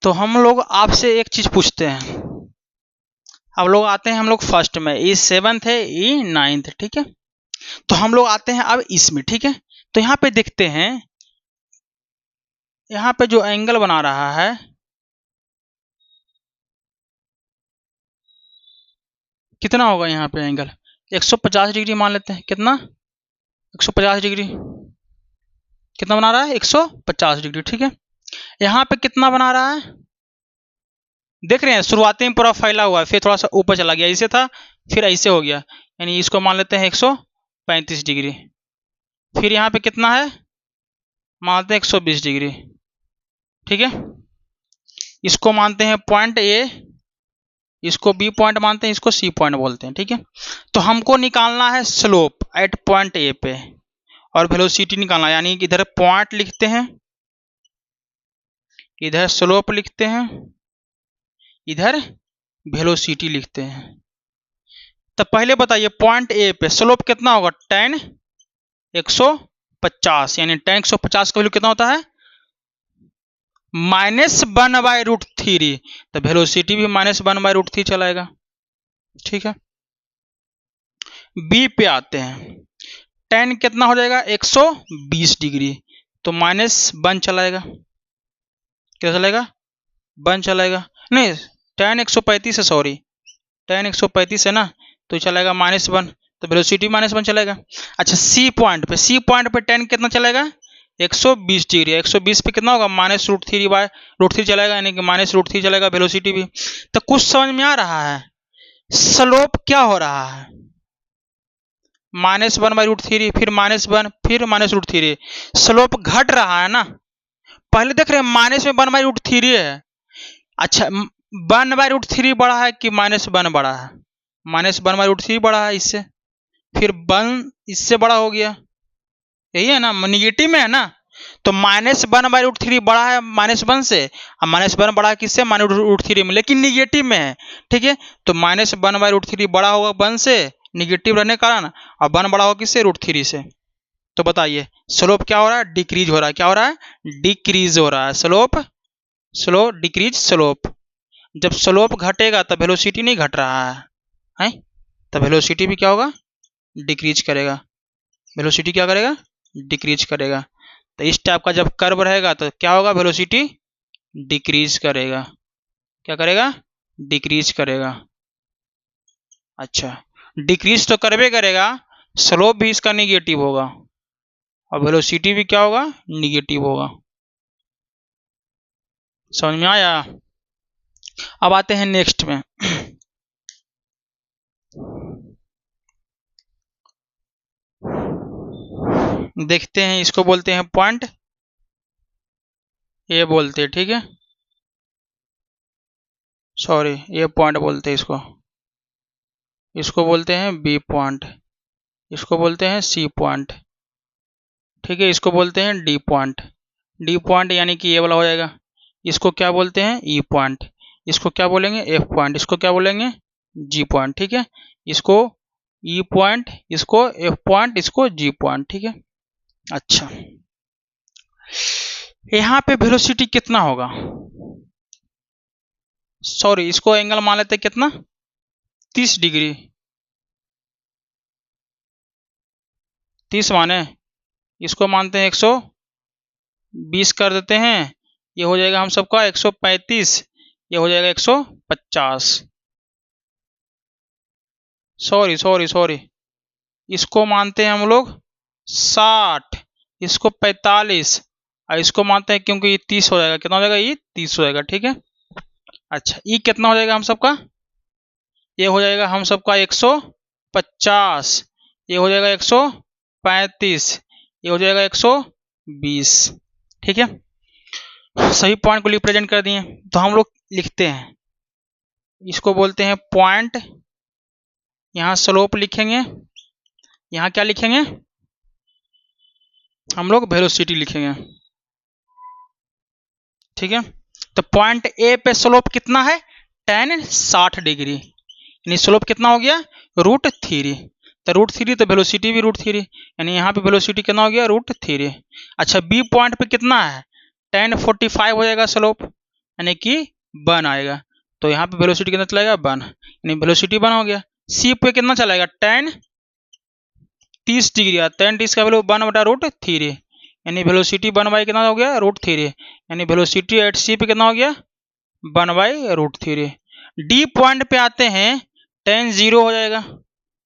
तो हम लोग आपसे एक चीज पूछते हैं। अब लोग आते हैं हम लोग फर्स्ट में, ई 7th है, ई 9th। ठीक है, तो हम लोग आते हैं अब इसमें। ठीक है, तो यहाँ पे देखते हैं, यहाँ पे जो एंगल बना रहा है कितना होगा? यहाँ पे एंगल 150 डिग्री मान लेते हैं। कितना? 150 डिग्री। कितना बना रहा है? 150 डिग्री। ठीक है, यहाँ पे कितना बना रहा है? देख रहे हैं, शुरुआती में पूरा फैला हुआ है, फिर थोड़ा सा ऊपर चला गया, ऐसे था, फिर ऐसे हो गया, यानी इसको मान लेते हैं 135 डिग्री। फिर यहाँ पे कितना है? मानते हैं 120 डिग्री। ठीक है, इसको मानते हैं पॉइंट ए, इसको बी पॉइंट मानते हैं, इसको सी पॉइंट बोलते हैं। ठीक है, तो हमको निकालना है स्लोप एट पॉइंट ए पे और वेलोसिटी निकालना, यानी कि इधर पॉइंट लिखते हैं, इधर स्लोप लिखते हैं, इधर वेलोसिटी लिखते हैं। तो पहले बताइए पॉइंट ए पे स्लोप कितना होगा? tan 150, यानी tan 150 का वैल्यू कितना होता है? -1/√3। तो वेलोसिटी भी -1/√3 चलाएगा। ठीक है, बी पे आते हैं, tan कितना हो जाएगा? 120 डिग्री, तो -1 चलाएगा। क्या चलाएगा? 1 चलाएगा। नहीं, tan 135 है, सॉरी, tan 135 है ना, तो चलेगा -1, तो वेलोसिटी -1 चलेगा। अच्छा, सी पॉइंट पे tan कितना चलेगा? 120 डिग्री। 120 पे कितना होगा? -√3/√3 चलेगा, यानी कि -√3 चलेगा वेलोसिटी भी। तो कुछ समझ में आ रहा है? स्लोप क्या हो रहा है? -1/√3, फिर -1, फिर -√3। स्लोप घट रहा है ना। पहले देख रहे हैं माइनस में 1/√3 है। अच्छा, 1/√3 बड़ा है कि -1 बड़ा है? -1/√3 बड़ा है इससे, फिर 1 इससे बड़ा हो गया, यही है ना, निगेटिव में है ना। तो -1/√3 बड़ा है -1 से, और -1 बड़ा है किससे? -√3 में, लेकिन निगेटिव में है। ठीक है, तो -1/√3 बड़ा होगा 1 से, निगेटिव रहने के कारण, और 1 बड़ा होगा किससे? √3 से। तो बताइए स्लोप क्या हो रहा है? डिक्रीज हो रहा है। क्या हो रहा है? डिक्रीज हो रहा है। Slow decrease slope. जब स्लोप घटेगा तब वेलोसिटी नहीं घट रहा है, तो वेलोसिटी भी क्या होगा? डिक्रीज करेगा, वेलोसिटी क्या करेगा, डिक्रीज करेगा। तो इस टाइप का जब कर्व रहेगा तो क्या होगा, वेलोसिटी डिक्रीज करेगा, क्या करेगा, डिक्रीज करेगा। अच्छा, डिक्रीज तो करवे करेगा, स्लोप भी इसका निगेटिव होगा और वेलोसिटी भी क्या होगा, निगेटिव होगा। समझ में आया। अब आते हैं नेक्स्ट में। देखते हैं, इसको बोलते हैं पॉइंट ए बोलते हैं, ठीक है, सॉरी ये पॉइंट बोलते हैं इसको, इसको बोलते हैं बी पॉइंट, इसको बोलते हैं सी पॉइंट, ठीक है, इसको बोलते हैं डी पॉइंट। डी पॉइंट यानी कि ये वाला हो जाएगा। इसको क्या बोलते हैं, ई पॉइंट, इसको क्या बोलेंगे, एफ पॉइंट, इसको क्या बोलेंगे, जी पॉइंट, ठीक है। इसको ई पॉइंट, इसको एफ पॉइंट, इसको जी पॉइंट, ठीक है। अच्छा, यहाँ पे वेलोसिटी कितना होगा, सॉरी इसको एंगल मान लेते कितना, 30 डिग्री, 30 माने, इसको मानते हैं 120 कर देते हैं, ये हो जाएगा हम सबका 135, ये हो जाएगा 150, सॉरी सॉरी सॉरी, इसको मानते हैं हम लोग 60, इसको 45 और इसको मानते हैं क्योंकि ये 30 हो जाएगा, कितना हो जाएगा, ये 30 हो जाएगा, ठीक है। अच्छा, ये कितना हो जाएगा हम सबका, ये हो जाएगा हम सबका 150, ये हो जाएगा 135, ये हो जाएगा 120, ठीक है। सभी पॉइंट को रिप्रेजेंट कर दिए, तो हम लोग लिखते हैं, इसको बोलते हैं पॉइंट, यहाँ स्लोप लिखेंगे, यहाँ क्या लिखेंगे, हम लोग वेलोसिटी लिखेंगे, ठीक है। तो पॉइंट ए पे स्लोप कितना है, tan 60 डिग्री, यानी स्लोप कितना हो गया, √3, तो √3 तो वेलोसिटी भी √3, यानी यहाँ पे वेलोसिटी कितना हो गया, √3। अच्छा, बी पॉइंट पे कितना है, tan 45 हो जाएगा स्लोप, यानी कि 1 आएगा, तो यहाँ पे वेलोसिटी कितना चलेगा, 1, यानी वेलोसिटी 1 हो गया। सी पे कितना चलेगा, tan 30 डिग्री, tan 30 का वैल्यू 1/√3, यानी वेलोसिटी 1 कितना हो गया, √3, यानी वेलोसिटी एट सी पे कितना हो गया, 1/√3। डी पॉइंट पे आते हैं, tan 0 हो जाएगा,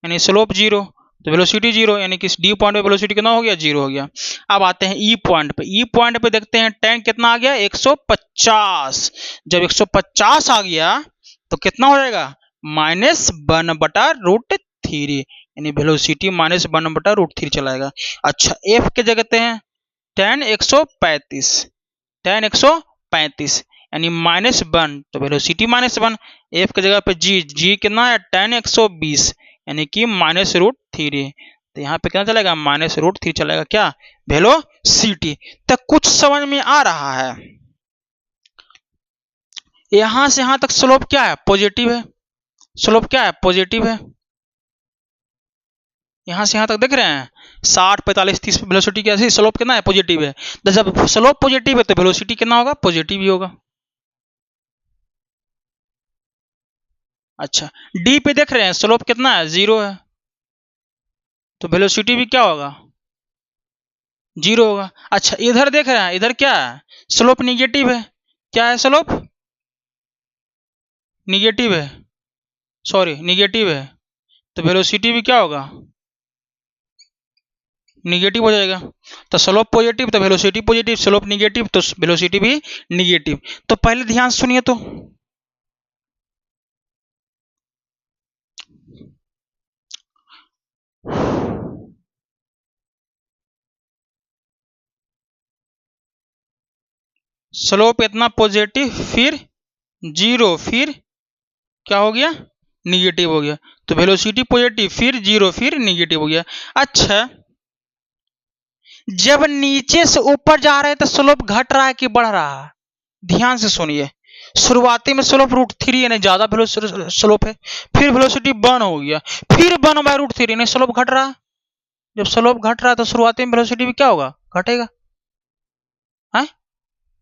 यानी स्लोप 0, तो वेलोसिटी 0, यानी कि डी पॉइंट पे वेलोसिटी कितना हो गया, 0 हो गया। अब आते हैं ई पॉइंट पे, ई पॉइंट पे देखते हैं tan कितना आ गया, 150, जब 150 आ गया तो कितना हो जाएगा, -1/√3, यानी वेलोसिटी -1/√3 चलाएगा। अच्छा, एफ के जगह हैं tan 135, tan 135 यानी -1, तो वेलोसिटी -1, एफ के जगह पे जी कितना है, tan 120 यानी कि -√3, तो यहाँ पे कितना चलेगा, -√3 चलेगा, क्या, वेलोसिटी। तो कुछ समझ में आ रहा है, यहां से यहां तक स्लोप क्या है, पॉजिटिव है, स्लोप क्या है, पॉजिटिव है, यहां से यहां तक देख रहे हैं 60 45 30 वेलोसिटी कैसे, स्लोप कितना है, पॉजिटिव है, तो जब स्लोप पॉजिटिव है तो वेलोसिटी कितना होगा, पॉजिटिव ही होगा। अच्छा, डी पे देख रहे हैं स्लोप कितना है, 0 है, तो वेलोसिटी भी क्या होगा, 0 होगा। अच्छा, इधर देख रहे हैं, इधर क्या है, स्लोप निगेटिव है, क्या है, स्लोप निगेटिव है, सॉरी निगेटिव है, तो वेलोसिटी भी क्या होगा, निगेटिव हो जाएगा। तो स्लोप पॉजिटिव तो वेलोसिटी पॉजिटिव, स्लोप निगेटिव तो वेलोसिटी भी निगेटिव। तो पहले ध्यान सुनिए, तो स्लोप इतना पॉजिटिव, फिर 0, फिर क्या हो गया, निगेटिव हो गया, तो वेलोसिटी पॉजिटिव, फिर 0, फिर निगेटिव हो गया। अच्छा, जब नीचे से ऊपर जा रहे हैं तो स्लोप घट रहा है कि बढ़ रहा है, ध्यान से सुनिए। शुरुआती में स्लोप √3 यानी ज्यादा स्लोप है, फिर वेलोसिटी 1 हो गया, फिर 1/√3 यानी स्लोप घट रहा है। जब स्लोप घट रहा है तो शुरुआती में वेलोसिटी भी क्या होगा, घटेगा, है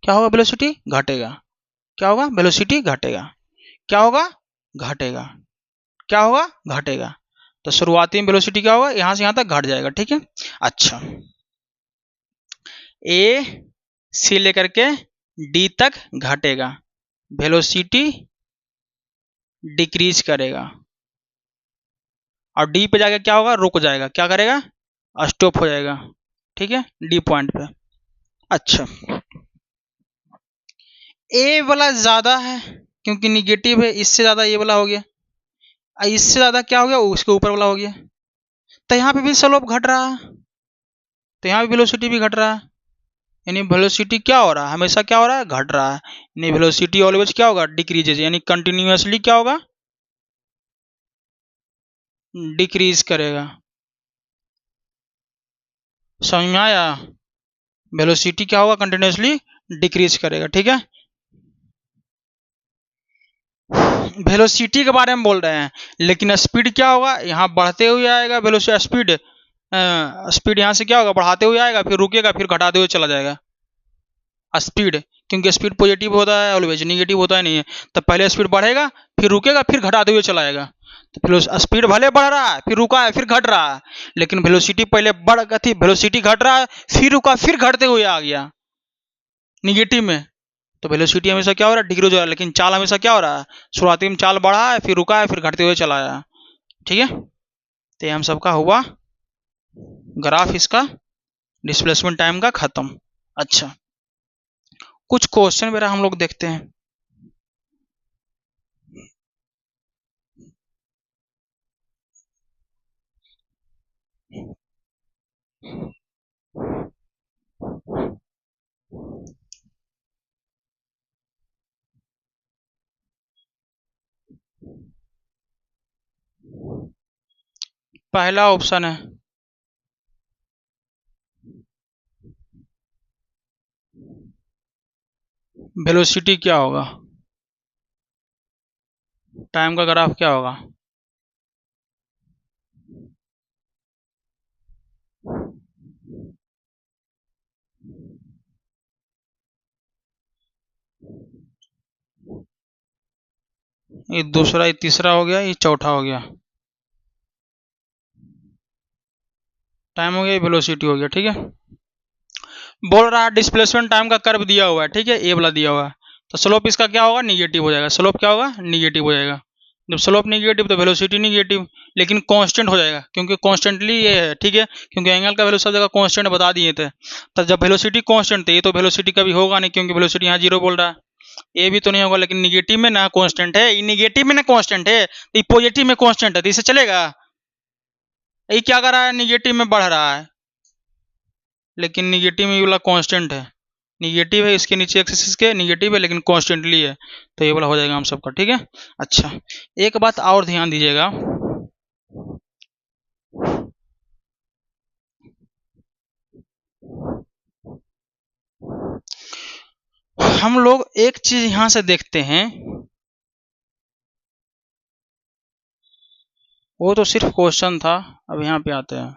क्या होगा, वेलोसिटी घटेगा, क्या होगा, वेलोसिटी घटेगा, क्या होगा, घटेगा, क्या होगा, घटेगा। तो शुरुआती में वेलोसिटी क्या होगा, यहां से यहां तक घट जाएगा। ठीक है, अच्छा, ए सी लेकर के डी तक घटेगा, वेलोसिटी डिक्रीज करेगा, और डी पे जाके क्या होगा, रुक जाएगा, क्या करेगा, स्टॉप हो जाएगा। ठीक है, डी पॉइंट पे। अच्छा, ए वाला ज्यादा है क्योंकि निगेटिव है, इससे ज्यादा ए वाला हो गया, इससे ज्यादा क्या हो गया, उसके ऊपर वाला हो गया। तो यहाँ पे भी स्लोप घट रहा है, तो यहाँ भी वेलोसिटी भी घट रहा है, यानी वेलोसिटी क्या हो रहा है, हमेशा क्या हो रहा है, घट रहा है। यानी वेलोसिटी ऑलवेज क्या होगा, डिक्रीजेज, यानी कंटिन्यूअसली क्या होगा, डिक्रीज करेगा। समझ में आया, वेलोसिटी क्या होगा, कंटिन्यूअसली डिक्रीज करेगा। ठीक है, वेलोसिटी के बारे में बोल रहे हैं, लेकिन स्पीड क्या होगा, यहाँ बढ़ते हुए आएगा, वेलोसिटी स्पीड, स्पीड यहाँ से क्या होगा, बढ़ाते हुए आएगा, फिर रुकेगा, फिर घटाते हुए चला जाएगा स्पीड, क्योंकि स्पीड पॉजिटिव होता है ऑलवेज, नेगेटिव होता है नहीं है। तो पहले स्पीड बढ़ेगा, फिर रुकेगा, फिर घटाते हुए चला जाएगा। तो फिर स्पीड भले बढ़ रहा है, फिर रुका है, फिर घट रहा है, लेकिन वेलोसिटी पहले बढ़ गई थी, वेलोसिटी घट रहा है, फिर रुका, फिर घटते हुए आ गया निगेटिव में। तो वेलोसिटी हमेशा क्या हो रहा है, डिक्रीज हो रहा है, लेकिन चाल हमेशा क्या हो रहा है, शुरुआती में चाल बढ़ा है, फिर रुका है, फिर घटते हुए चला आया। ठीक है, तो हम सबका हुआ ग्राफ इसका डिस्प्लेसमेंट टाइम का खत्म। अच्छा, कुछ क्वेश्चन वगैरह हम लोग देखते हैं। पहला ऑप्शन है वेलोसिटी क्या होगा, टाइम का ग्राफ क्या होगा, ये दूसरा, ये तीसरा हो गया, ये चौथा हो गया, टाइम हो गया, वेलोसिटी हो गया। ठीक है, बोल रहा है डिस्प्लेसमेंट टाइम का कर्व दिया हुआ है, ठीक है, ए वाला दिया हुआ है, तो स्लोप इसका क्या होगा, निगेटिव हो जाएगा, स्लोप क्या होगा, निगेटिव हो जाएगा। जब स्लोप निगेटिव तो वेलोसिटी निगेटिव, लेकिन कांस्टेंट हो जाएगा, क्योंकि कॉन्स्टेंटली ये है। ठीक है, क्योंकि एंगल का वैल्यू सब जगह कांस्टेंट बता दिए थे, तो जब वेलोसिटी कांस्टेंट थे, ये तो वेलोसिटी कभी होगा नहीं, क्योंकि वेलोसिटी यहाँ जीरो बोल रहा है, ये भी तो नहीं होगा। लेकिन निगेटिव में ना कांस्टेंट है, ये निगेटिव में ना कांस्टेंट है, तो ये पॉजिटिव में कांस्टेंट है, तो इसे चलेगा। ये क्या कर रहा है, निगेटिव में बढ़ रहा है, लेकिन निगेटिव में ये वाला कांस्टेंट है, निगेटिव है, इसके नीचे एक्सिस के निगेटिव है, लेकिन कॉन्स्टेंटली है, तो ये वाला हो जाएगा हम सबका। ठीक है, अच्छा, एक बात और ध्यान दीजिएगा, हम लोग एक चीज यहां से देखते हैं, वो तो सिर्फ क्वेश्चन था, अब यहाँ पे आते हैं।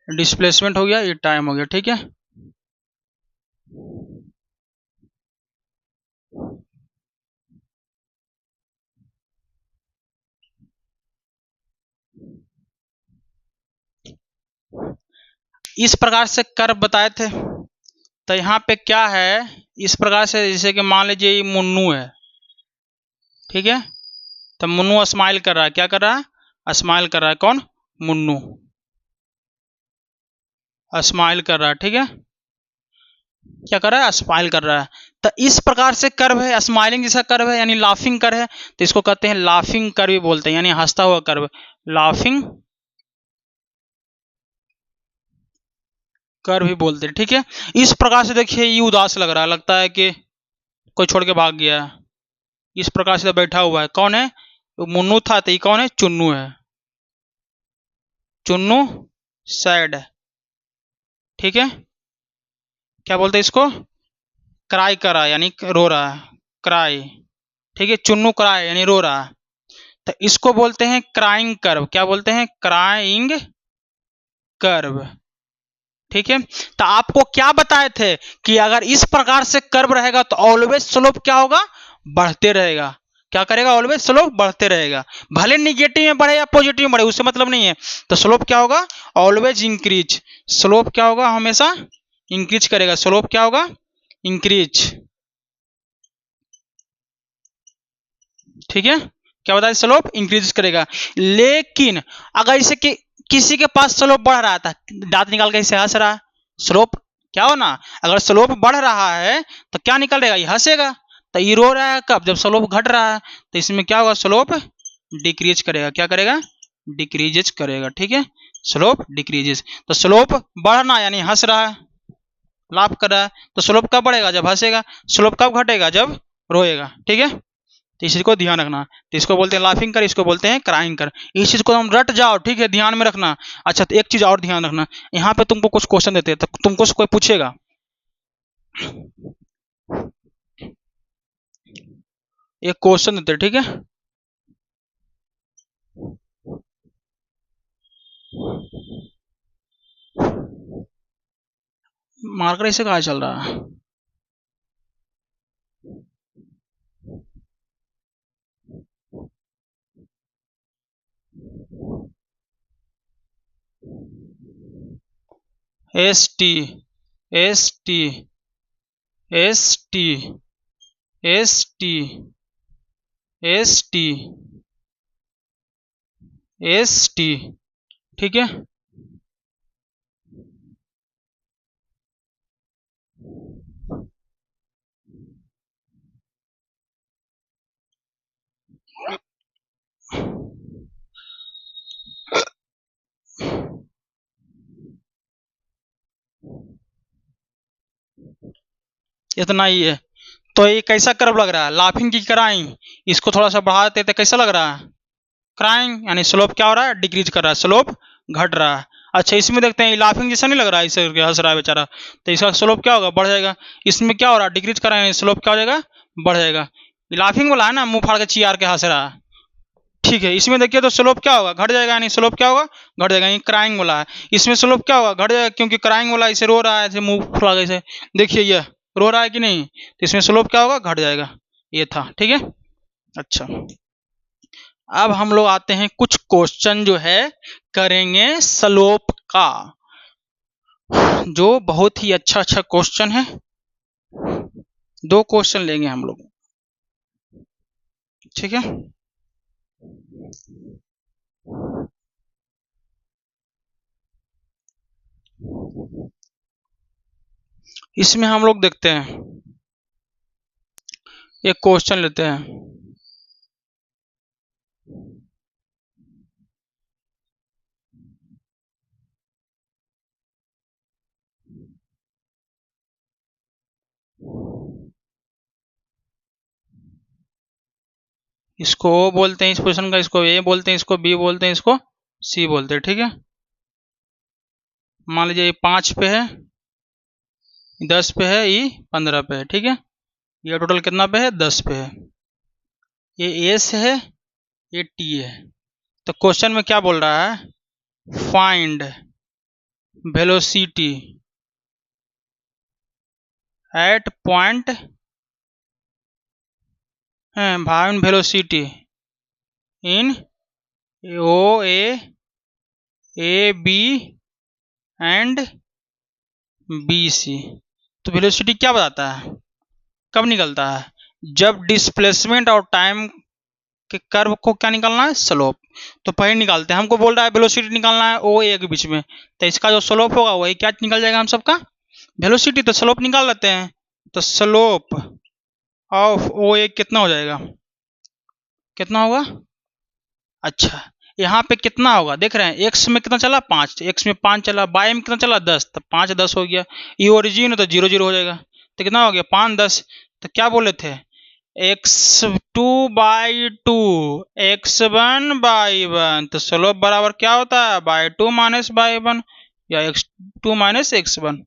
डिस्प्लेसमेंट हो गया, ये टाइम हो गया। ठीक है, इस प्रकार से कर्व बताए थे, तो यहाँ पे क्या है, इस प्रकार से, जैसे कि मान लीजिए ये मुन्नू है, ठीक है, तो मुन्नू स्माइल कर रहा है, क्या कर रहा है, स्माइल कर रहा है, कौन, मुन्नू स्माइल कर रहा है। ठीक है, क्या कर रहा है, स्माइल कर रहा है, तो इस प्रकार से कर्व है, स्माइलिंग जैसा कर्व है, यानी लाफिंग कर्व है, तो इसको कहते हैं लाफिंग कर्व भी बोलते हैं, यानी हंसता हुआ कर्व, लाफिंग कर्व भी बोलते हैं। ठीक है, इस प्रकार से देखिए ये उदास लग रहा है, लगता है कि कोई छोड़ के भाग गया है, इस प्रकार से बैठा हुआ है, कौन है, मुन्नू था, तो ये कौन है, चुन्नू है, चुन्नू सैड। ठीक है, क्या बोलते हैं इसको, क्राई कर रहा है, यानी रो रहा है, क्राई। ठीक है, चुन्नू क्राई यानी रो रहा है, तो इसको बोलते हैं क्राइंग कर्व। क्या बोलते हैं? Crying curve. ठीक है, तो आपको क्या बताए थे कि अगर इस प्रकार से कर्व रहेगा तो ऑलवेज स्लोप क्या होगा? बढ़ते रहेगा। क्या करेगा? ऑलवेज स्लोप बढ़ते रहेगा, भले निगेटिव में बढ़े या पॉजिटिव में बढ़े, उससे मतलब नहीं है। तो स्लोप क्या होगा? Always increase. स्लोप क्या होगा? हमेशा इंक्रीज करेगा। स्लोप क्या होगा? इंक्रीज। ठीक है, क्या बताया? स्लोप इंक्रीज करेगा। लेकिन अगर इसे किसी के पास स्लोप बढ़ रहा था, दांत निकाल के इसे हंस रहा है, स्लोप क्या हो ना, अगर स्लोप बढ़ रहा है तो क्या निकलेगा? ये हंसेगा। तो ये रो रहा है कब? जब स्लोप घट रहा है। तो इसमें क्या होगा? स्लोप डिक्रीज करेगा। क्या करेगा? डिक्रीजेज करेगा। ठीक है, स्लोप डिक्रीजेज। तो स्लोप बढ़ना यानी हंस रहा है, लाभ कर रहा है, तो स्लोप कब बढ़ेगा? जब हंसेगा। स्लोप कब घटेगा? जब रोएगा। ठीक है, तो इस चीज को ध्यान रखना। तो इसको बोलते हैं लाफिंग कर, इसको बोलते हैं क्राइंग कर। इस चीज को हम रट जाओ, ठीक है, ध्यान में रखना। अच्छा, तो एक चीज और ध्यान रखना, यहाँ पे तुमको कुछ क्वेश्चन देते हैं, तो तुमको कोई पूछेगा, एक क्वेश्चन देते हैं, ठीक है, मार्कर ऐसे कहाँ चल रहा है? S T S T S T S T S T S T. ठीक है, इतना ही है। तो ये कैसा कर्व लग रहा है? लाफिंग की क्राइंग। इसको थोड़ा सा बढ़ा देते तो कैसा लग रहा है? क्राइंग, यानी स्लोप क्या हो रहा है? डिक्रीज कर रहा है, स्लोप घट रहा है। अच्छा, इसमें देखते हैं, लाफिंग जैसा नहीं लग रहा है, इसे हंस रहा है बेचारा, तो इसका स्लोप क्या होगा? बढ़ जाएगा। इसमें क्या हो रहा है? डिक्रीज कर रहा है, स्लोप क्या हो जाएगा? बढ़ जाएगा। लाफिंग वाला है ना, मुंह फाड़ के चियार के हंस रहा है। ठीक है, इसमें देखिए तो स्लोप क्या होगा? घट जाएगा, यानी स्लोप क्या होगा? घट जाएगा। ये क्राइंग वाला है, इसमें स्लोप क्या होगा? घट जाएगा, क्योंकि क्राइंग वाला इसे रो रहा है, ऐसे मुंह फुला के इसे, देखिए ये रो रहा है कि नहीं, तो इसमें स्लोप क्या होगा? घट जाएगा। ये था, ठीक है। अच्छा, अब हम लोग आते हैं कुछ क्वेश्चन जो है करेंगे स्लोप का, जो बहुत ही अच्छा अच्छा क्वेश्चन है। दो क्वेश्चन लेंगे हम लोग, ठीक है। इसमें हम लोग देखते हैं, एक क्वेश्चन लेते हैं। इसको ओ बोलते हैं इस क्वेश्चन का, इसको ए बोलते हैं, इसको बी बोलते हैं, इसको सी बोलते हैं, ठीक है। मान लीजिए ये 5 पे है, 10 पे है, ये 15 पे है, ठीक है। ये टोटल कितना पे है? 10 पे है। ये एस है, ये टी है। तो क्वेश्चन में क्या बोल रहा है? Find velocity at point, find velocity in O A B and B C. तो वेलोसिटी क्या बताता है? कब निकलता है? जब डिस्प्लेसमेंट और टाइम के कर्व को क्या निकालना है? स्लोप। तो पहले निकालते हैं, हमको बोल रहा है वेलोसिटी निकालना है ओ ए के बीच में, तो इसका जो स्लोप होगा वही क्या निकल जाएगा? हम सबका वेलोसिटी। तो स्लोप निकाल लेते हैं। तो स्लोप ऑफ ओ ए कितना हो जाएगा? कितना होगा? अच्छा, यहाँ पे कितना होगा? देख रहे हैं, एक्स में कितना चला? 5, एक्स में 5 चला, बाय में कितना चला? 10, तो 5 10 हो गया। ये ओरिजिन है तो 0 0 हो जाएगा, तो कितना हो गया? 5 10। तो क्या बोले थे? x2/2, x1/1, तो स्लोप बराबर क्या होता है? बाई 2 माइनस बाई 1, या x2 माइनस x1।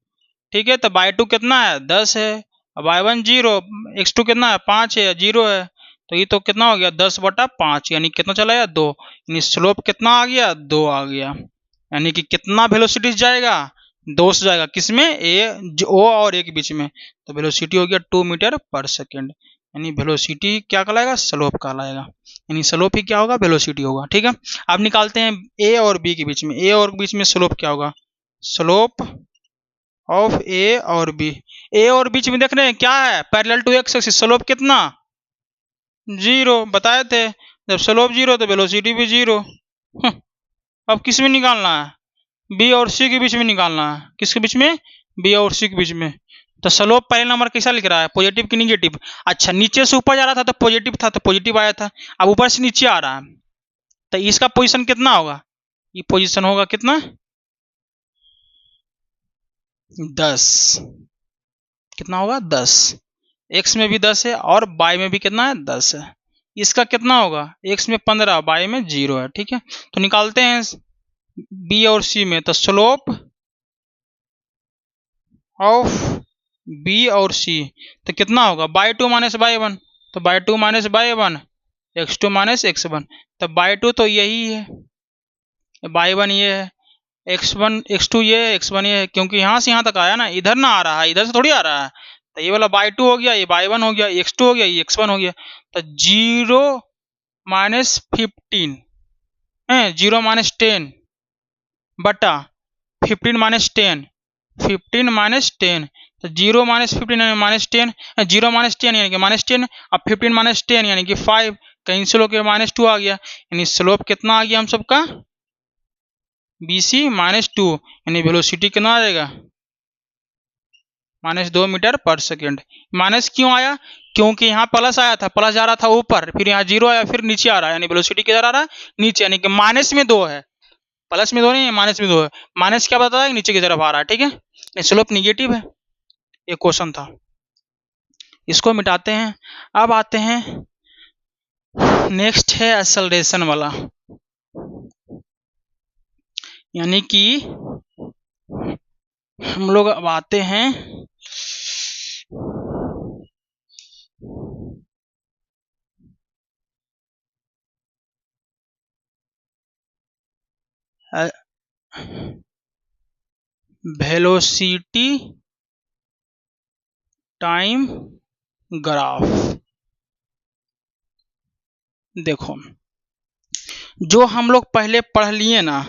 ठीक है, तो बाई 2 कितना है? 10 है, बाई 1 0, x2 कितना है? 5 है, 0 है, तो ये तो कितना हो गया 10/5, यानी कितना चला गया 2, यानी स्लोप कितना आ गया 2 आ गया, यानी कि कितना वेलोसिटी जाएगा 2 से जाएगा, किसमें ओ और ए के बीच में, तो वेलोसिटी हो गया 2 मीटर पर सेकेंड, यानी वेलोसिटी क्या कहलाएगा स्लोप कहलाएगा, यानी स्लोप ही क्या होगा वेलोसिटी होगा। ठीक है, अब निकालते हैं ए और बी के बीच में, ए और बीच में स्लोप क्या होगा, स्लोप ऑफ ए और बी, ए और बीच में देख रहे हैं क्या है parallel to x axis, slope कितना 0 बताए थे, जब स्लोप 0 तो वेलोसिटी भी 0। अब किस में निकालना है बी और सी के बीच में निकालना है, किसके बीच में बी और सी के बीच में, तो स्लोप पहले नंबर कैसा लिख रहा है पॉजिटिव की निगेटिव, अच्छा नीचे से ऊपर जा रहा था तो पॉजिटिव था तो पॉजिटिव आया था, अब ऊपर से नीचे आ रहा है तो इसका पोजीशन कितना होगा, ये पोजीशन होगा कितना 10, कितना होगा 10, एक्स में भी 10 है और वाई में भी कितना है 10 है, इसका कितना होगा एक्स में 15 वाई में 0 है। ठीक है, तो निकालते हैं बी और सी में, तो स्लोप ऑफ बी और सी तो कितना होगा बाई 2 माइनस बाई 1, तो by 2 minus by 1 x2 minus x1, तो बाई 2 तो यही है, बाई 1 ये है, x1 x2 ये है, x1 ये है, क्योंकि यहाँ से यहाँ तक आया ना, इधर ना आ रहा है, इधर से थोड़ी आ रहा है, तो ये वाला बाई 2 हो गया, ये बाई 1 हो गया, ये x2 हो गया, ये x1 हो गया, तो 0 माइनस 15 है 0 माइनस 10 बटा 15 माइनस 10, 15 माइनस 10, तो 0 माइनस 15 यानी माइनस 10, 0 माइनस 10 यानी कि माइनस 10, अब 15 माइनस 10 यानी कि 5, कैंसिल होकर माइनस 2 आ गया, यानी स्लोप कितना आ गया हम सबका BC -2, यानी वेलोसिटी कितना आ जाएगा -2 मीटर पर सेकेंड। माइनस क्यों आया, क्योंकि यहाँ प्लस आया था, प्लस जा रहा था ऊपर, फिर यहाँ 0 आया, फिर नीचे आ रहा है, यानी वेलोसिटी किधर आ रहा है नीचे, यानी कि माइनस में 2 है, प्लस में 2 नहीं है माइनस में 2 है, माइनस क्या बताया है नीचे की तरफ आ रहा है। ठीक है, स्लोप निगेटिव है, ये क्वेश्चन था, इसको मिटाते हैं। अब आते हैं नेक्स्ट है एक्सेलरेशन वाला, यानी कि हम लोग अब आते हैं वेलोसिटी टाइम ग्राफ। देखो जो हम लोग पहले पढ़ लिए ना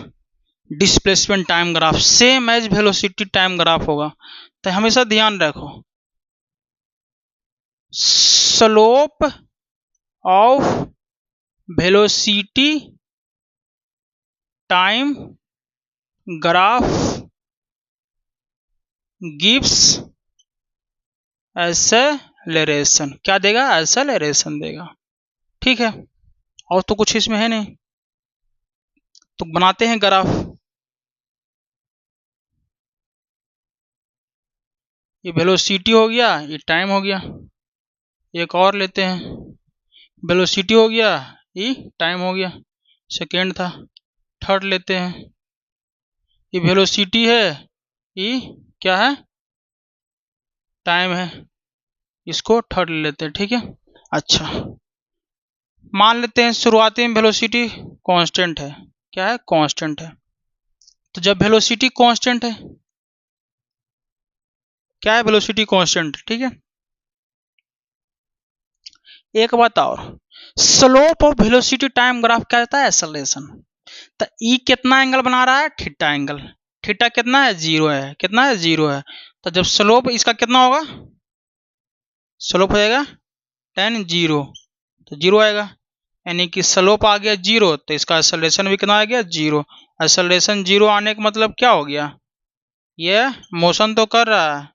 displacement time graph, same as velocity time graph होगा, तो हमेशा ध्यान रखो slope of velocity time graph gives acceleration, क्या देगा एक्सेलरेशन देगा। ठीक है, और तो कुछ इसमें है नहीं, तो बनाते हैं ग्राफ, ये वेलोसिटी हो गया, ये टाइम हो गया, एक और लेते हैं, वेलोसिटी हो गया, ये टाइम हो गया, सेकेंड था, थर्ड लेते हैं, ये वेलोसिटी है, ये क्या है टाइम है, इसको थर्ड ले लेते हैं। ठीक है, अच्छा मान लेते हैं शुरुआती में वेलोसिटी कांस्टेंट है, क्या है कांस्टेंट है, तो जब वेलोसिटी कांस्टेंट है, क्या है वेलोसिटी कांस्टेंट। ठीक है, एक बात और, slope of velocity time graph क्या रहता है एक्सेलरेशन, तो ई कितना एंगल बना रहा है थीटा एंगल, थीटा कितना है 0 है, कितना है 0 है, तो जब स्लोप इसका कितना होगा स्लोप हो जाएगा tan 0, तो 0 आएगा, यानी कि स्लोप आ गया 0, तो इसका एक्सेलरेशन भी कितना आ गया 0, एक्सेलरेशन 0 आने का मतलब क्या हो गया, यह मोशन तो कर रहा है,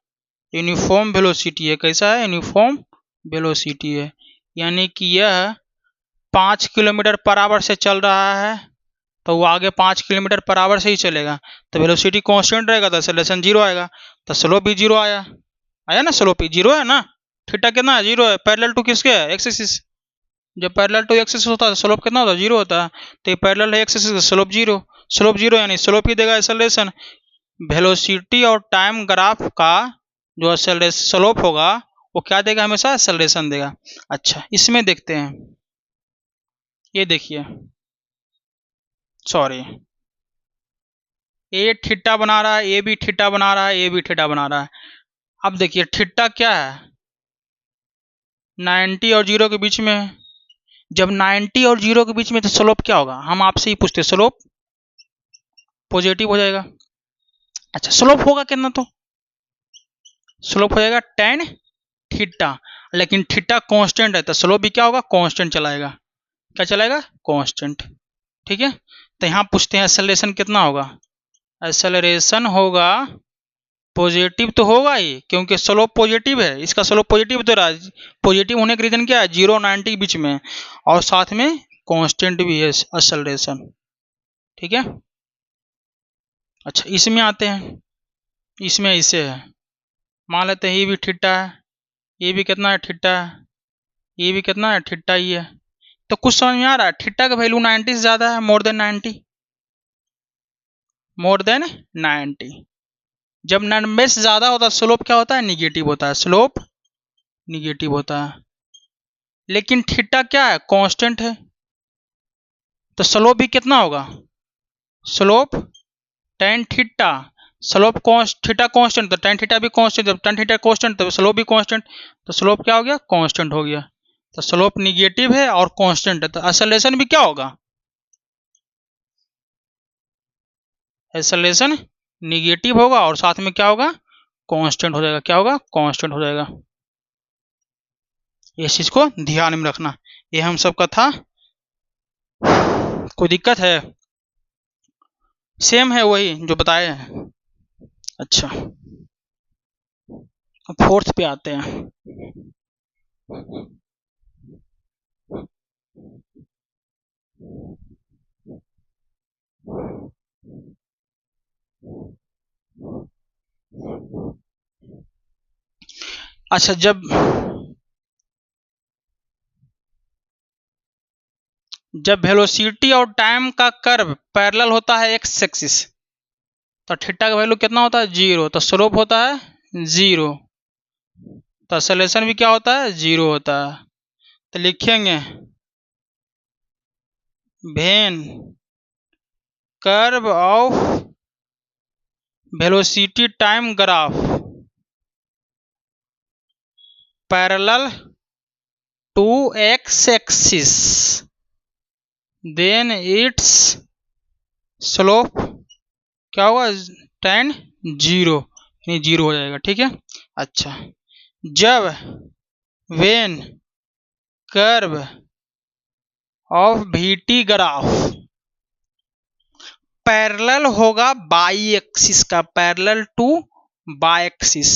यूनिफॉर्म वेलोसिटी है, कैसा है यूनिफॉर्म वेलोसिटी है, यानी कि यह 5 किलोमीटर पर आवर से चल रहा है, तो वो आगे 5 किलोमीटर पर आवर से ही चलेगा, तो वेलोसिटी कांस्टेंट रहेगा तो एक्सेलरेशन 0 आएगा, तो स्लोप भी 0 आया, आया ना, स्लोप भी 0 है ना, थीटा कितना है 0 है, पैरेलल टू किसके है एक्स एक्सिस, जब पैरेलल टू एक्स एक्सिस होता है स्लोप कितना होता है 0 होता है, तो ये पैरेलल है एक्स एक्सिस, स्लोप 0, स्लोप 0 यानी स्लोप ही देगा एक्सेलरेशन। वेलोसिटी और टाइम ग्राफ का जो स्लोप होगा वो क्या देगा, हमेशा एक्सेलरेशन देगा। अच्छा इसमें देखते हैं, ये देखिए, सॉरी, ए थीटा बना रहा है, ए भी थीटा बना रहा है, ए भी थीटा बना रहा है। अब देखिए थीटा क्या है, 90 और 0 के बीच में है। जब 90 और 0 के बीच में तो स्लोप क्या होगा, हम आपसे ही पूछते, स्लोप पॉजिटिव हो जाएगा। अच्छा स्लोप होगा कितना, तो स्लोप हो जाएगा tan थीटा, लेकिन थीटा कांस्टेंट है तो स्लोप भी क्या होगा, कांस्टेंट चलाएगा। क्या चलाएगा, कांस्टेंट। ठीक है, तो यहाँ पूछते हैं एक्सेलरेशन कितना होगा। एक्सेलरेशन होगा पॉजिटिव तो होगा ही, क्योंकि स्लोप पॉजिटिव है, इसका स्लोप पॉजिटिव तो रहा है। पॉजिटिव होने का रीजन क्या है, 0 90 के बीच में, और साथ में कांस्टेंट भी है एक्सेलरेशन। ठीक है, अच्छा इसमें आते हैं, इसमें इसे है, मान लेते हैं ये भी थीटा है, ये भी कितना है, थीटा है, ये भी कितना है, थीटा ही है। तो कुछ समझ में आ रहा है, थीटा का वैल्यू 90 से ज्यादा है, मोर देन 90, मोर देन 90। जब 90 से ज्यादा होता है स्लोप क्या होता है, निगेटिव होता है, स्लोप निगेटिव होता है। लेकिन थीटा क्या है, कांस्टेंट है, तो स्लोप भी कितना होगा, slope tan theta, slope theta constant, तो tan थीटा भी कांस्टेंट, जब tan थीटा कांस्टेंट तो स्लोप भी कांस्टेंट, तो स्लोप क्या हो गया, कांस्टेंट हो गया। तो स्लोप निगेटिव है और कांस्टेंट है, तो एक्सेलरेशन भी क्या होगा, एक्सेलरेशन निगेटिव होगा और साथ में क्या होगा, कांस्टेंट हो जाएगा। क्या होगा, कांस्टेंट हो जाएगा। इस चीज को ध्यान में रखना, ये हम सबका था। कोई दिक्कत है, सेम है वही जो बताए हैं। अच्छा फोर्थ पे आते हैं। अच्छा जब वेलोसिटी और टाइम का कर्व पैरेलल होता है एक्स एक्सिस, तो थीटा का वैल्यू कितना होता है, 0, तो स्लोप होता है 0, तो एक्सेलरेशन भी क्या होता है, 0 होता है। तो लिखेंगे when curve of velocity time graph parallel to x axis, then its slope क्या होगा, tan 0, यानी 0 हो जाएगा। ठीक है, अच्छा जब when curve of VT graph parallel होगा बाई एक्सिस का, पैरेलल टू बाई एक्सिस,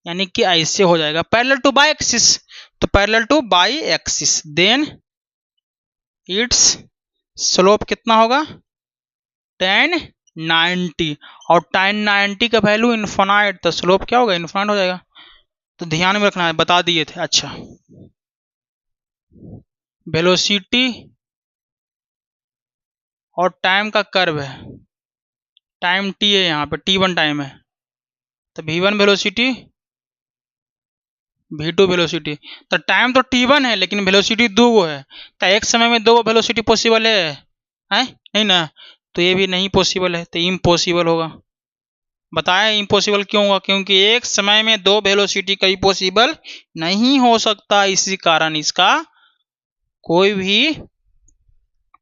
यानी कि ऐसे हो जाएगा पैरेलल टू बाई एक्सिस, तो parallel to y axis, then its slope कितना होगा, tan 90, और tan 90 का वैल्यू इन्फिनाइट, तो स्लोप क्या होगा, इन्फिनाइट हो जाएगा। तो ध्यान में रखना है, बता दिए थे। अच्छा वेलोसिटी और टाइम का कर्व है, टाइम t है, यहाँ पे t1 टाइम है, तो v1 वेलोसिटी v2 वेलोसिटी, तो टाइम तो t1 है लेकिन वेलोसिटी 2 है, क्या एक समय में 2 वेलोसिटी पॉसिबल है नहीं ना, तो ये भी नहीं पॉसिबल है, तो इम्पॉसिबल होगा। बताएं इम्पॉसिबल क्यों होगा, क्योंकि एक समय में 2 वेलोसिटी कहीं पॉसिबल नहीं हो सकता, इसी कारण इसका कोई भी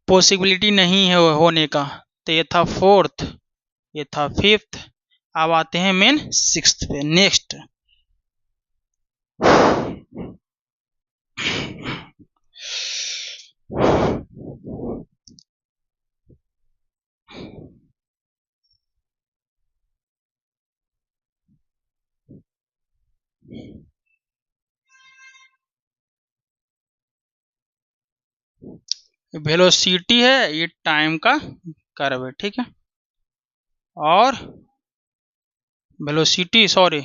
पॉसिबिलिटी नहीं है होने का। तो ये था फोर्थ, ये था फिफ्थ। अब आते हैं मेन सिक्स्थ पे। नेक्स्ट वेलोसिटी है, ये टाइम का कर्व है, ठीक है, और वेलोसिटी सॉरी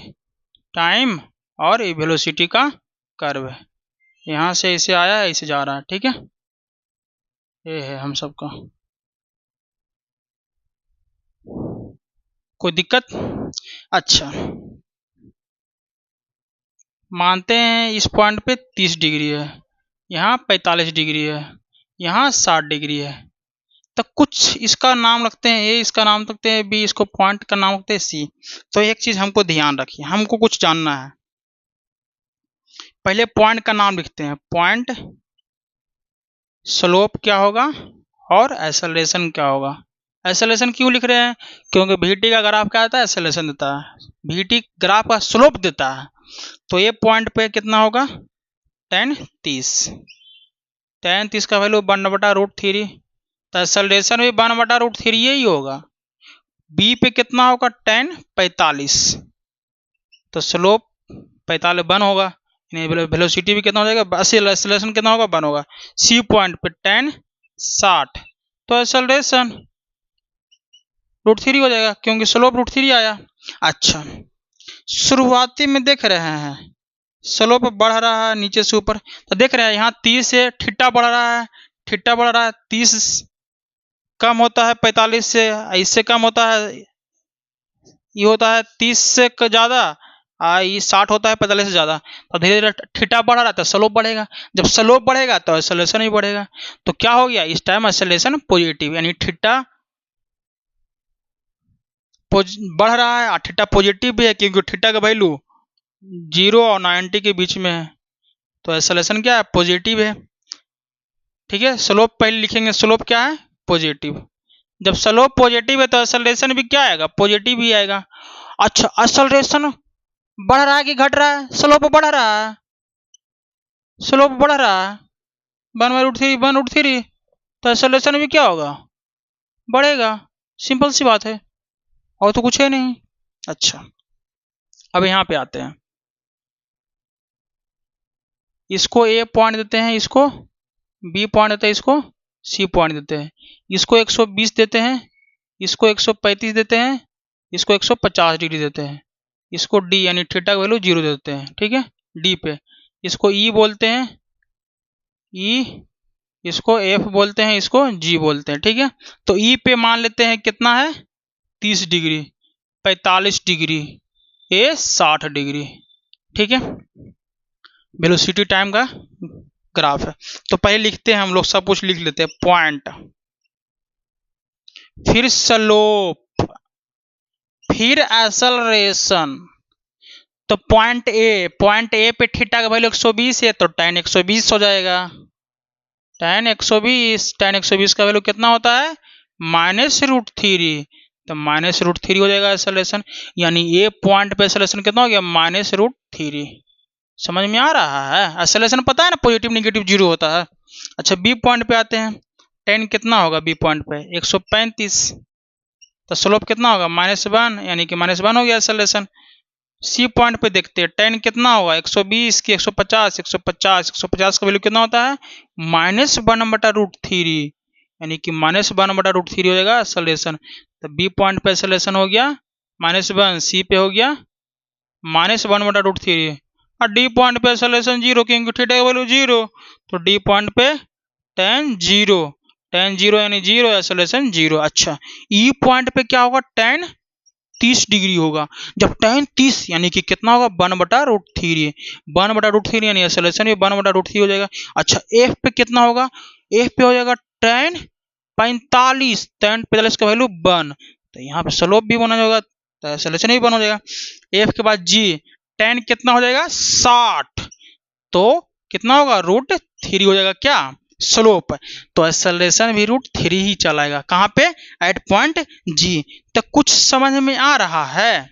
टाइम और ये वेलोसिटी का कर्व है, यहाँ से इसे आया है, इसे जा रहा है, ठीक है, ये है हम सबका। कोई दिक्कत? अच्छा मानते हैं इस पॉइंट पे 30 डिग्री है, यहाँ 45 डिग्री है, यहाँ 60 डिग्री है, तो कुछ इसका नाम रखते हैं ए, इसका नाम रखते हैं बी, इसको पॉइंट का नाम रखते हैं सी। तो एक चीज हमको ध्यान रखिए, हमको कुछ जानना है। पहले पॉइंट का नाम लिखते हैं, पॉइंट, स्लोप क्या होगा और एक्सेलरेशन क्या होगा। एक्सेलरेशन क्यों लिख रहे हैं, क्योंकि VT का ग्राफ क्या आता है, एक्सेलरेशन देता है, VT ग्राफ का स्लोप देता है। तो ये पॉइंट पे कितना होगा, tan 30 का वैल्यू 1/√3, तो एक्सेलरेशन भी 1/√3 ही होगा। बी पे कितना होगा, tan 45, तो स्लोप 45 1 होगा, वेलोसिटी भी कितना हो जाएगा, एक्सेलरेशन कितना होगा, 1 होगा। सी पॉइंट पे tan 60, तो एक्सेलरेशन √3 हो जाएगा, क्योंकि स्लोप √3 आया। अच्छा, शुरुआती में देख रहे हैं स्लोप बढ़ रहा है नीचे से ऊपर, तो देख रहे हैं यहाँ 30 से थीटा बढ़ रहा है, थीटा बढ़ रहा है, 30 कम होता है 45 से, इससे कम होता है, ये होता है 30 से ज़्यादा, ये 60 होता है 45 से ज़्यादा। तो धीरे धीरे थीटा बढ़ रहा है तो स्लोप बढ़ेगा, जब स्लोप बढ़ेगा तो एक्सेलरेशन भी बढ़ेगा। तो क्या हो गया, इस टाइम एक्सेलरेशन पॉजिटिव, यानी थीटा बढ़ रहा है और थीटा पॉजिटिव भी है, क्योंकि थीटा का वैल्यू 0 और 90 के बीच में है, तो एक्सेलरेशन क्या है, पॉजिटिव है। ठीक है, स्लोप पहले लिखेंगे, स्लोप क्या है, पॉजिटिव। जब स्लोप पॉजिटिव है तो एक्सेलरेशन भी क्या आएगा, पॉजिटिव ही आएगा। अच्छा, एक्सेलरेशन बढ़ रहा है कि घट रहा है, स्लोप बढ़ रहा है, स्लोप बढ़ रहा है 1/√3, तो एक्सेलरेशन भी क्या होगा, बढ़ेगा। सिंपल सी बात है, और तो कुछ है नहीं। अच्छा, अब यहाँ पे आते हैं, इसको ए पॉइंट देते हैं, इसको बी पॉइंट देते हैं, इसको सी पॉइंट देते हैं, इसको 120 देते हैं, इसको 135 देते हैं, इसको 150 डिग्री देते हैं, इसको डी यानी थीटा का वैल्यू 0 देते हैं। ठीक है, डी पे इसको ई बोलते हैं, ई, इसको एफ बोलते हैं, इसको जी बोलते हैं। ठीक है, तो ई पे मान लेते हैं कितना है, 30 डिग्री, 45 डिग्री, ए 60 डिग्री। ठीक है, वेलोसिटी टाइम का ग्राफ है। तो पहले लिखते हैं हम लोग, सब कुछ लिख लेते हैं, पॉइंट, फिर स्लोप, फिर एक्सेलरेशन। तो पॉइंट ए पे थीटा का वैल्यू 120 है, तो tan 120 हो जाएगा, tan 120 का वैल्यू कितना होता है, -√3, तो -√3 हो जाएगा एक्सेलरेशन, यानी ए पॉइंट पे एक्सेलरेशन कितना हो गया, -√3। समझ में आ रहा है, एक्सेलरेशन पता है ना, पॉजिटिव नेगेटिव 0 होता है। अच्छा, बी पॉइंट पे आते हैं, tan कितना होगा बी पॉइंट पे, 135, तो स्लोप कितना होगा, -1, यानी कि -1 हो गया एक्सेलरेशन। सी पॉइंट पे देखते हैं, tan कितना होगा, 120 की 150, 150 का वैल्यू कितना होता है, -1/√3, यानी कि -1/√3 हो जाएगा एक्सेलरेशन। तो बी पॉइंट पे एक्सेलरेशन हो गया -1, सी पे हो गया -1/√3, और डी पॉइंट पे एक्सेलरेशन 0, क्योंकि थीटा का वैल्यू 0, तो डी पॉइंट पे tan 0 यानी 0, एक्सेलरेशन 0। अच्छा, ई पॉइंट पे क्या होगा, tan 30 डिग्री होगा, जब tan 30 यानी कि कितना होगा, 1/√3, 1/√3 यानी एक्सेलरेशन भी 1/√3 हो जाएगा। अच्छा, एफ पे कितना होगा, एफ पे हो जाएगा tan 45, tan 45 का वैल्यू 1, तो यहाँ पे स्लोप भी 1 होगा, तो एक्सेलरेशन भी 1 हो जाएगा। एफ के बाद जी, tan कितना हो जाएगा, 60, तो कितना होगा, √3 हो जाएगा क्या, स्लोप। तो एक्सेलरेशन भी √3 ही चलाएगा, कहाँ पे, एट पॉइंट जी। तो कुछ समझ में आ रहा है,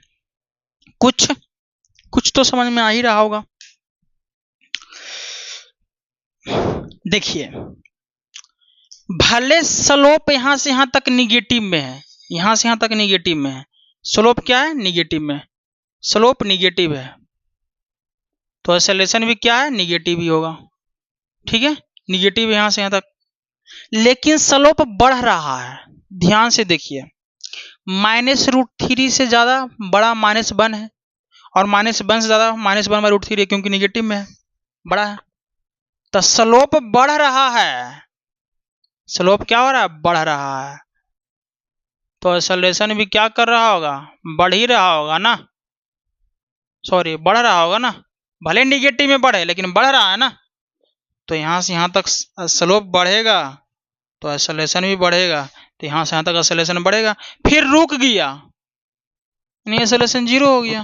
कुछ तो समझ में आ ही रहा होगा। देखिए, भले स्लोप यहां से यहां तक निगेटिव में है, यहां से यहां तक निगेटिव में है, स्लोप क्या है, निगेटिव में, स्लोप निगेटिव है, तो एक्सेलरेशन भी क्या है, निगेटिव ही होगा। ठीक है, निगेटिव यहां से यहां तक, लेकिन स्लोप बढ़ रहा है, ध्यान से देखिए, -√3 से ज्यादा बड़ा -1 है, और -1 से ज्यादा -1/√3 है, क्योंकि निगेटिव में है, बड़ा है, तो स्लोप बढ़ रहा है, स्लोप क्या हो रहा है, बढ़ रहा है, तो एक्सेलरेशन भी क्या कर रहा होगा, बढ़ ही रहा होगा ना, सॉरी बढ़ रहा होगा ना, भले निगेटिव में बढ़े लेकिन बढ़ रहा है ना, तो यहाँ से यहाँ तक स्लोप बढ़ेगा तो एक्सेलरेशन भी बढ़ेगा, तो यहाँ से यहाँ तक एक्सेलरेशन बढ़ेगा, फिर रुक गया यानी एक्सेलरेशन 0 हो गया,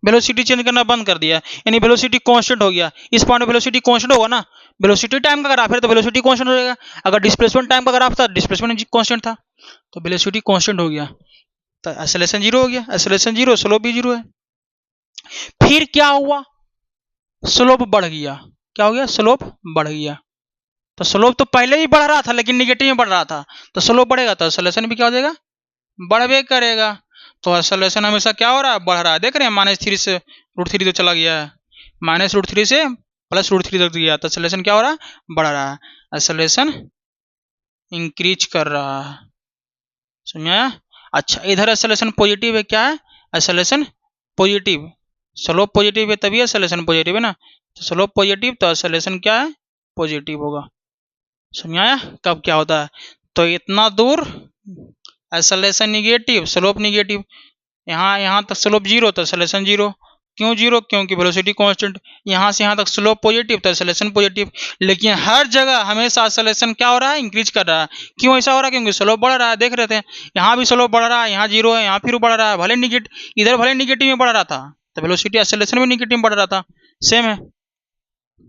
वेलोसिटी चेंज करना बंद कर दिया यानी वेलोसिटी कांस्टेंट हो गया। इस पॉइंट पे वेलोसिटी कांस्टेंट होगा ना, वेलोसिटी टाइम का ग्राफ है तो वेलोसिटी कांस्टेंट हो जाएगा, अगर डिस्प्लेसमेंट टाइम का ग्राफ था डिस्प्लेसमेंट कांस्टेंट था, तो वेलोसिटी कांस्टेंट हो गया, तो एक्सेलरेशन 0 हो गया, एक्सेलरेशन 0 स्लोप भी 0 है। फिर क्या हुआ, स्लोप बढ़ गया, क्या हो गया, स्लोप बढ़ गया, तो स्लोप तो पहले ही बढ़ रहा था लेकिन निगेटिव में बढ़ रहा था, तो स्लोप बढ़ेगा तो एक्सेलरेशन भी क्या हो जाएगा, बढ़वे करेगा। तो एक्सेलरेशन हमेशा क्या हो रहा है, बढ़ रहा है, देख रहे हैं -3 से √3 तो चला गया है, -√3 से +√3 तक गया, तो एक्सेलरेशन क्या हो रहा है, बढ़ रहा है, एक्सेलरेशन इंक्रीज कर रहा है, समझा। अच्छा इधर एक्सेलरेशन पॉजिटिव है, क्या है, एक्सेलरेशन पॉजिटिव, स्लोप पॉजिटिव है तभी एक्सेलरेशन पॉजिटिव है ना, तो स्लोप पॉजिटिव तो एक्सेलरेशन क्या है, पॉजिटिव होगा, समझाया कब क्या होता है। तो इतना दूर एक्सेलरेशन निगेटिव, स्लोप निगेटिव, यहाँ तक स्लोप 0 तो एक्सेलरेशन 0, क्यों 0, क्योंकि वेलोसिटी कांस्टेंट, यहाँ से यहाँ तक स्लोप पॉजिटिव तो एक्सेलरेशन पॉजिटिव, लेकिन हर जगह हमेशा एक्सेलरेशन क्या हो रहा है, इंक्रीज कर रहा है, क्यों ऐसा हो रहा है, क्योंकि स्लोप बढ़ रहा है, देख रहे थे यहाँ भी स्लोप बढ़ रहा है, यहाँ 0 है, यहाँ फिर बढ़ रहा है, भले निगेटिव इधर भले निगेटिव में बढ़ रहा था तो वेलोसिटी एक्सेलरेशन भी निगेटिव में बढ़ रहा था, सेम है,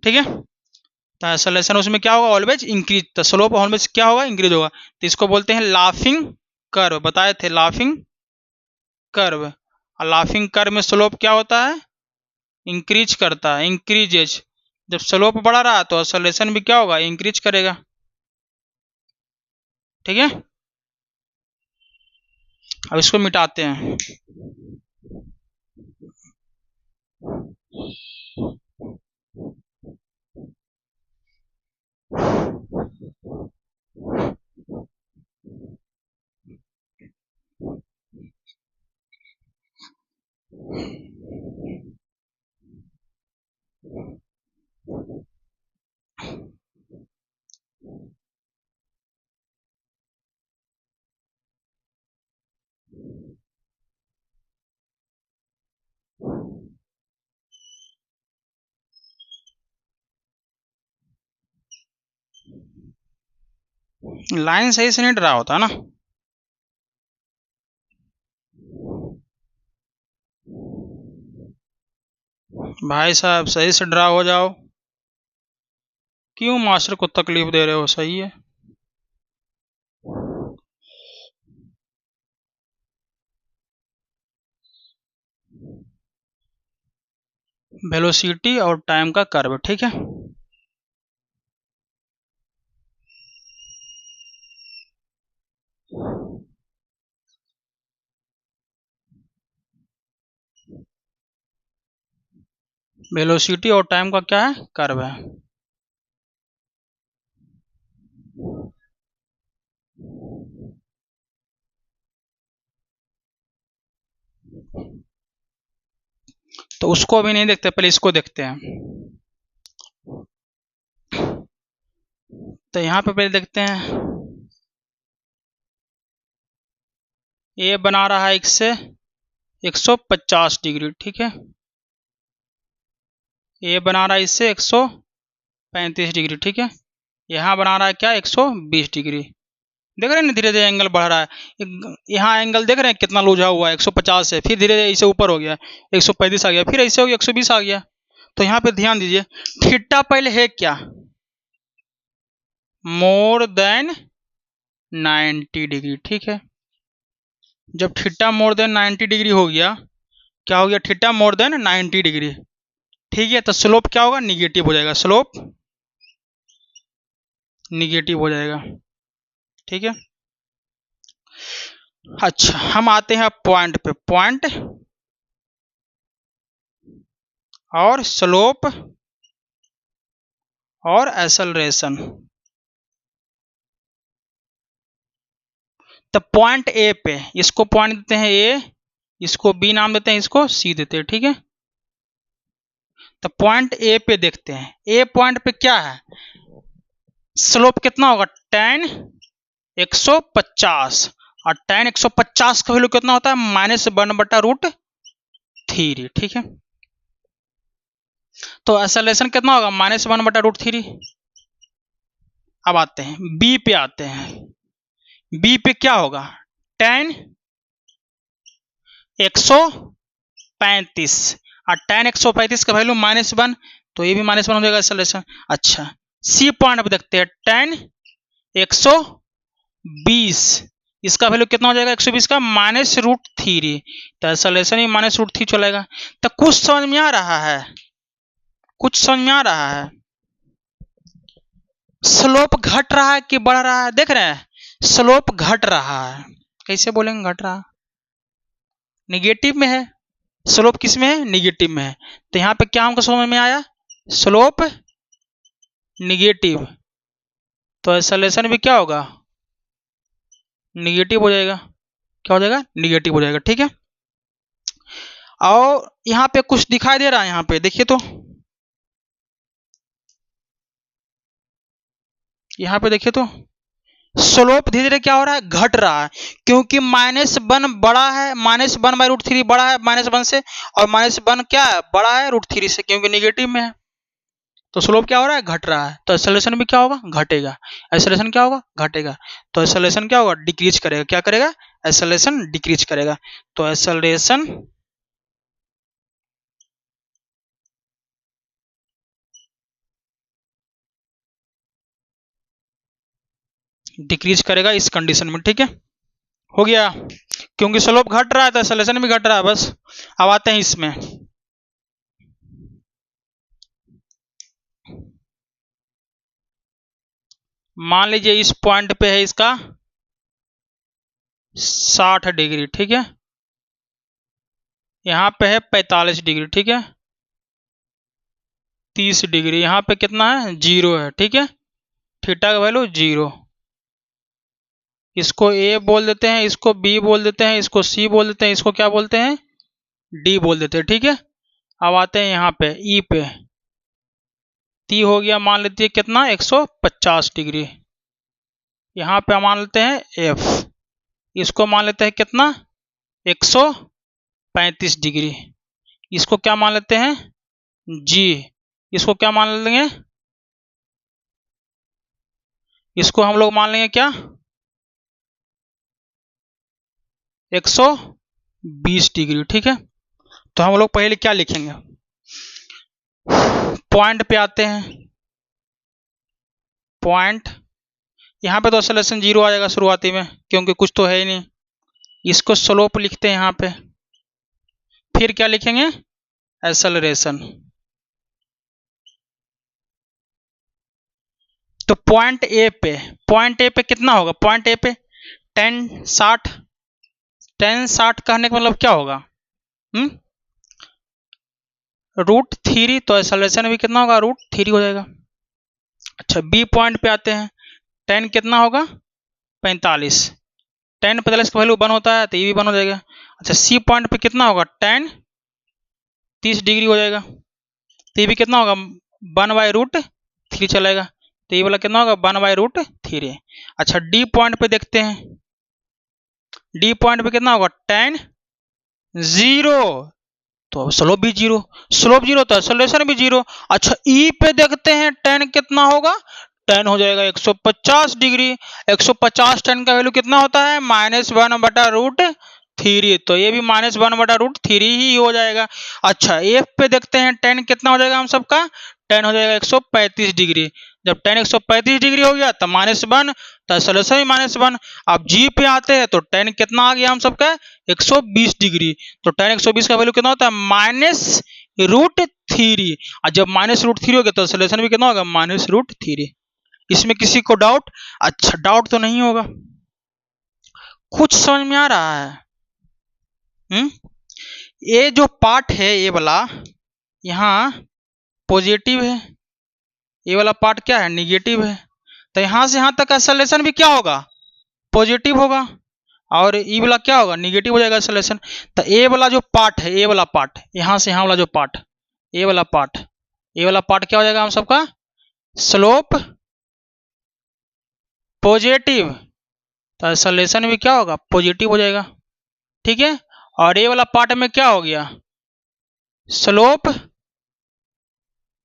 ठीक है। तो एक्सेलरेशन उसमें क्या होगा, ऑलवेज इंक्रीज, तो स्लोप ऑलवेज क्या होगा, इंक्रीज होगा, तो इसको बोलते हैं लाफिंग कर्व, बताए थे लाफिंग कर्व, और लाफिंग कर्व में स्लोप क्या होता है, इंक्रीज करता है, इंक्रीजेज, जब स्लोप बढ़ा रहा तो एक्सेलरेशन भी क्या होगा, इंक्रीज करेगा, ठीक है। अब इसको मिटाते हैं, लाइन सही से नहीं ड्रा होता ना, भाई साहब सही से ड्रा हो जाओ, क्यों मास्टर को तकलीफ दे रहे हो, सही है। वेलोसिटी और टाइम का कर्व, ठीक है, वेलोसिटी और टाइम का क्या है, कर्व है, तो उसको अभी नहीं देखते, पहले इसको देखते हैं। तो यहाँ पे पहले देखते हैं, ये बना रहा है x से 150 डिग्री, ठीक है, ये बना रहा है इससे 135 डिग्री, ठीक है, यहाँ बना रहा है क्या, 120 डिग्री, देख रहे हैं धीरे धीरे एंगल बढ़ रहा है, यहाँ एंगल देख रहे हैं कितना लूझा हुआ है, 150 से फिर धीरे धीरे इसे ऊपर हो गया, 135 आ गया, फिर ऐसे हो गया 120 आ गया। तो यहाँ पे ध्यान दीजिए, थीटा पहले है क्या, मोर देन 90 डिग्री, ठीक है, जब थीटा मोर देन 90 डिग्री हो गया, क्या हो गया, थीटा मोर देन 90 डिग्री, ठीक है, तो स्लोप क्या होगा, निगेटिव हो जाएगा, स्लोप निगेटिव हो जाएगा, ठीक है। अच्छा हम आते हैं पॉइंट पे, पॉइंट और स्लोप और एक्सेलरेशन, तो पॉइंट ए पे, इसको पॉइंट देते हैं ए, इसको बी नाम देते हैं, इसको सी देते हैं, ठीक है। तो पॉइंट ए पे देखते हैं, ए पॉइंट पे क्या है, स्लोप कितना होगा, tan 150, और tan 150 का वैल्यू कितना होता है, -1/√3, ठीक है। तो एक्सेलरेशन कितना होगा, -1/√3। अब आते हैं बी पे, आते हैं बी पे क्या होगा, tan 135, और tan 135 का वैल्यू -1, तो ये भी -1 हो जाएगा एक्सेलरेशन। अच्छा सी पॉइंट पे देखते हैं, tan 120, इसका वैल्यू कितना हो जाएगा 120 का, -√3, तो एक्सेलरेशन ही -√3 चलेगा। तो कुछ समझ में आ रहा है, कुछ समझ में आ रहा है। स्लोप घट रहा है कि बढ़ रहा है, देख रहे हैं, स्लोप घट रहा है। कैसे बोलेंगे घट रहा, निगेटिव में है, स्लोप किस में है, निगेटिव में है। तो यहाँ पे क्या हमको समझ में आया, स्लोप निगेटिव, तो एक्सेलरेशन भी क्या होगा, निगेटिव हो जाएगा। क्या हो जाएगा, निगेटिव हो जाएगा। ठीक है, और यहाँ पे कुछ दिखाई दे रहा है, यहाँ पे देखिए, तो यहाँ पे देखिए, तो स्लोप धीरे धीरे क्या हो रहा है, घट रहा है, क्योंकि -1 बड़ा है, -1/√3 बड़ा है -1 से, और -1 क्या है, बड़ा है √3 से, क्योंकि निगेटिव में है। तो स्लोप क्या हो रहा है, घट रहा है, तो एक्सेलरेशन भी क्या होगा, घटेगा। एक्सेलरेशन क्या होगा, घटेगा। तो एक्सेलरेशन क्या होगा, डिक्रीज करेगा। क्या करेगा, एक्सेलरेशन डिक्रीज करेगा। तो एक्सेलरेशन डिक्रीज करेगा इस कंडीशन में। ठीक है, हो गया, क्योंकि स्लोप घट रहा है तो एक्सेलरेशन भी घट रहा है। बस अब आते हैं इसमें, मान लीजिए इस पॉइंट पे है इसका 60 डिग्री, ठीक है, यहाँ पे है 45 डिग्री, ठीक है, 30 डिग्री, यहाँ पे कितना है, 0 है। ठीक है, थीटा का वैल्यू 0, इसको ए बोल देते हैं, इसको बी बोल देते हैं, इसको सी बोल देते हैं, इसको क्या बोलते हैं, डी बोल देते हैं। ठीक है, अब आते हैं यहाँ पे ई पे, टी हो गया, मान लेते हैं कितना, 150 डिग्री। यहाँ पे मान लेते हैं एफ, इसको मान लेते हैं कितना, 135 डिग्री। इसको क्या मान लेते हैं, जी, इसको क्या मान लेंगे, इसको हम लोग मान लेंगे क्या, 120 डिग्री। ठीक है, तो हम लोग पहले क्या लिखेंगे, पॉइंट पे आते हैं, पॉइंट, यहाँ पे तो एक्सेलरेशन 0 आ जाएगा शुरुआती में, क्योंकि कुछ तो है ही नहीं। इसको स्लोप लिखते हैं यहाँ पे, फिर क्या लिखेंगे, एक्सेलरेशन। तो पॉइंट ए पे, पॉइंट ए पे कितना होगा, पॉइंट ए पे tan 60, tan 60 कहने का मतलब क्या होगा, √3, तो एक्सेलरेशन भी कितना होगा, √3 हो जाएगा। अच्छा बी पॉइंट पे आते हैं, tan कितना होगा, 45, tan 45 का वैल्यू 1 होता है, तो ये भी 1 हो जाएगा। अच्छा सी पॉइंट पे कितना होगा, tan 30 डिग्री हो जाएगा, तो ये भी कितना होगा, 1/√3 चलेगा, तो ये वाला कितना होगा, 1/√3। अच्छा डी पॉइंट पे देखते हैं, डी पॉइंट पे कितना होगा, tan 0, तो स्लोप भी 0, स्लोप 0 तो एक्सेलरेशन भी 0। अच्छा ई पे देखते हैं, tan कितना होगा, tan हो जाएगा 150 डिग्री, 150 tan का वैल्यू कितना होता है, -1/√3, तो ये भी -1/√3 ही हो जाएगा। अच्छा एफ पे देखते हैं, tan कितना हो जाएगा हम सबका, tan हो जाएगा 135 डिग्री। जब tan 135 डिग्री हो गया तो -1, तो एक्सेलरेशन भी -1। अब जी पे आते हैं, तो tan कितना आ गया हम सबका, 120 डिग्री, तो tan 120 का वैल्यू कितना होता है, -√3, और जब -√3 हो गया तो एक्सेलरेशन भी कितना होगा, -√3। इसमें किसी को डाउट, अच्छा डाउट तो नहीं होगा, कुछ समझ में आ रहा है। ये जो पार्ट है, ये वाला यहाँ पॉजिटिव है, ये वाला पार्ट क्या है, निगेटिव है, तो यहाँ से यहाँ तक एक्सेलरेशन भी क्या होगा, पॉजिटिव होगा, और ई वाला क्या होगा, निगेटिव हो जाएगा एक्सेलरेशन। तो ए वाला जो पार्ट है, ए वाला पार्ट, यहाँ से यहाँ वाला जो पार्ट, ए वाला पार्ट, ए वाला पार्ट क्या हो जाएगा हम सबका, स्लोप पॉजिटिव, तो एक्सेलरेशन भी क्या होगा, पॉजिटिव हो जाएगा। ठीक है, और ए वाला पार्ट में क्या हो गया, स्लोप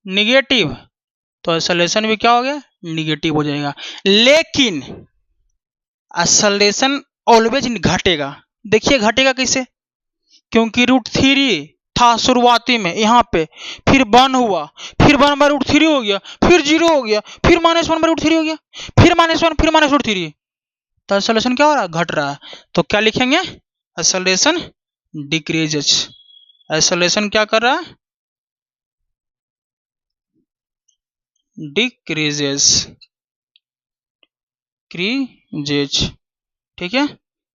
निगेटिव, तो एक्सेलरेशन भी क्या हो गया, निगेटिव हो जाएगा। लेकिन एक्सेलरेशन ऑलवेज घटेगा। देखिए घटेगा कैसे, क्योंकि √3 था शुरुआती में यहाँ पे, फिर 1 हुआ, फिर 1/√3 हो गया, फिर 0 हो गया, फिर -1/√3 हो गया, फिर -1, फिर -√3, तो एक्सेलरेशन क्या हो रहा है, घट रहा है। तो क्या लिखेंगे, एक्सेलरेशन डिक्रीजेस। एक्सेलरेशन क्या कर रहा है, डिक्रीजेस, क्रीजेज, ठीक है।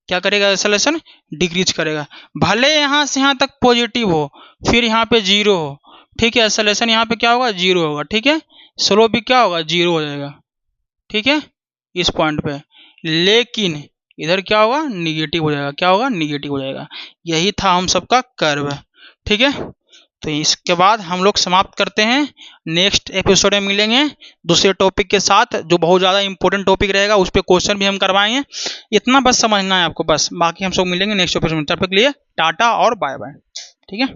क्या करेगा, एक्सेलरेशन डिक्रीज करेगा। भले यहां से यहां तक पॉजिटिव हो, फिर यहाँ पे 0 हो, ठीक है, एक्सेलरेशन यहाँ पे क्या होगा, 0 होगा, ठीक है। स्लोप भी क्या होगा, 0 हो जाएगा, ठीक है, इस पॉइंट पे। लेकिन इधर क्या होगा, निगेटिव हो जाएगा, क्या होगा, निगेटिव हो जाएगा। यही था हम सबका कर्व, ठीक है। तो इसके बाद हम लोग समाप्त करते हैं। नेक्स्ट एपिसोड में मिलेंगे दूसरे टॉपिक के साथ, जो बहुत ज़्यादा इंपॉर्टेंट टॉपिक रहेगा, उस पर क्वेश्चन भी हम करवाएंगे। इतना बस समझना है आपको, बस। बाकी हम सब मिलेंगे नेक्स्ट एपिसोड में। तब तक के लिए टाटा और बाय बाय, ठीक है।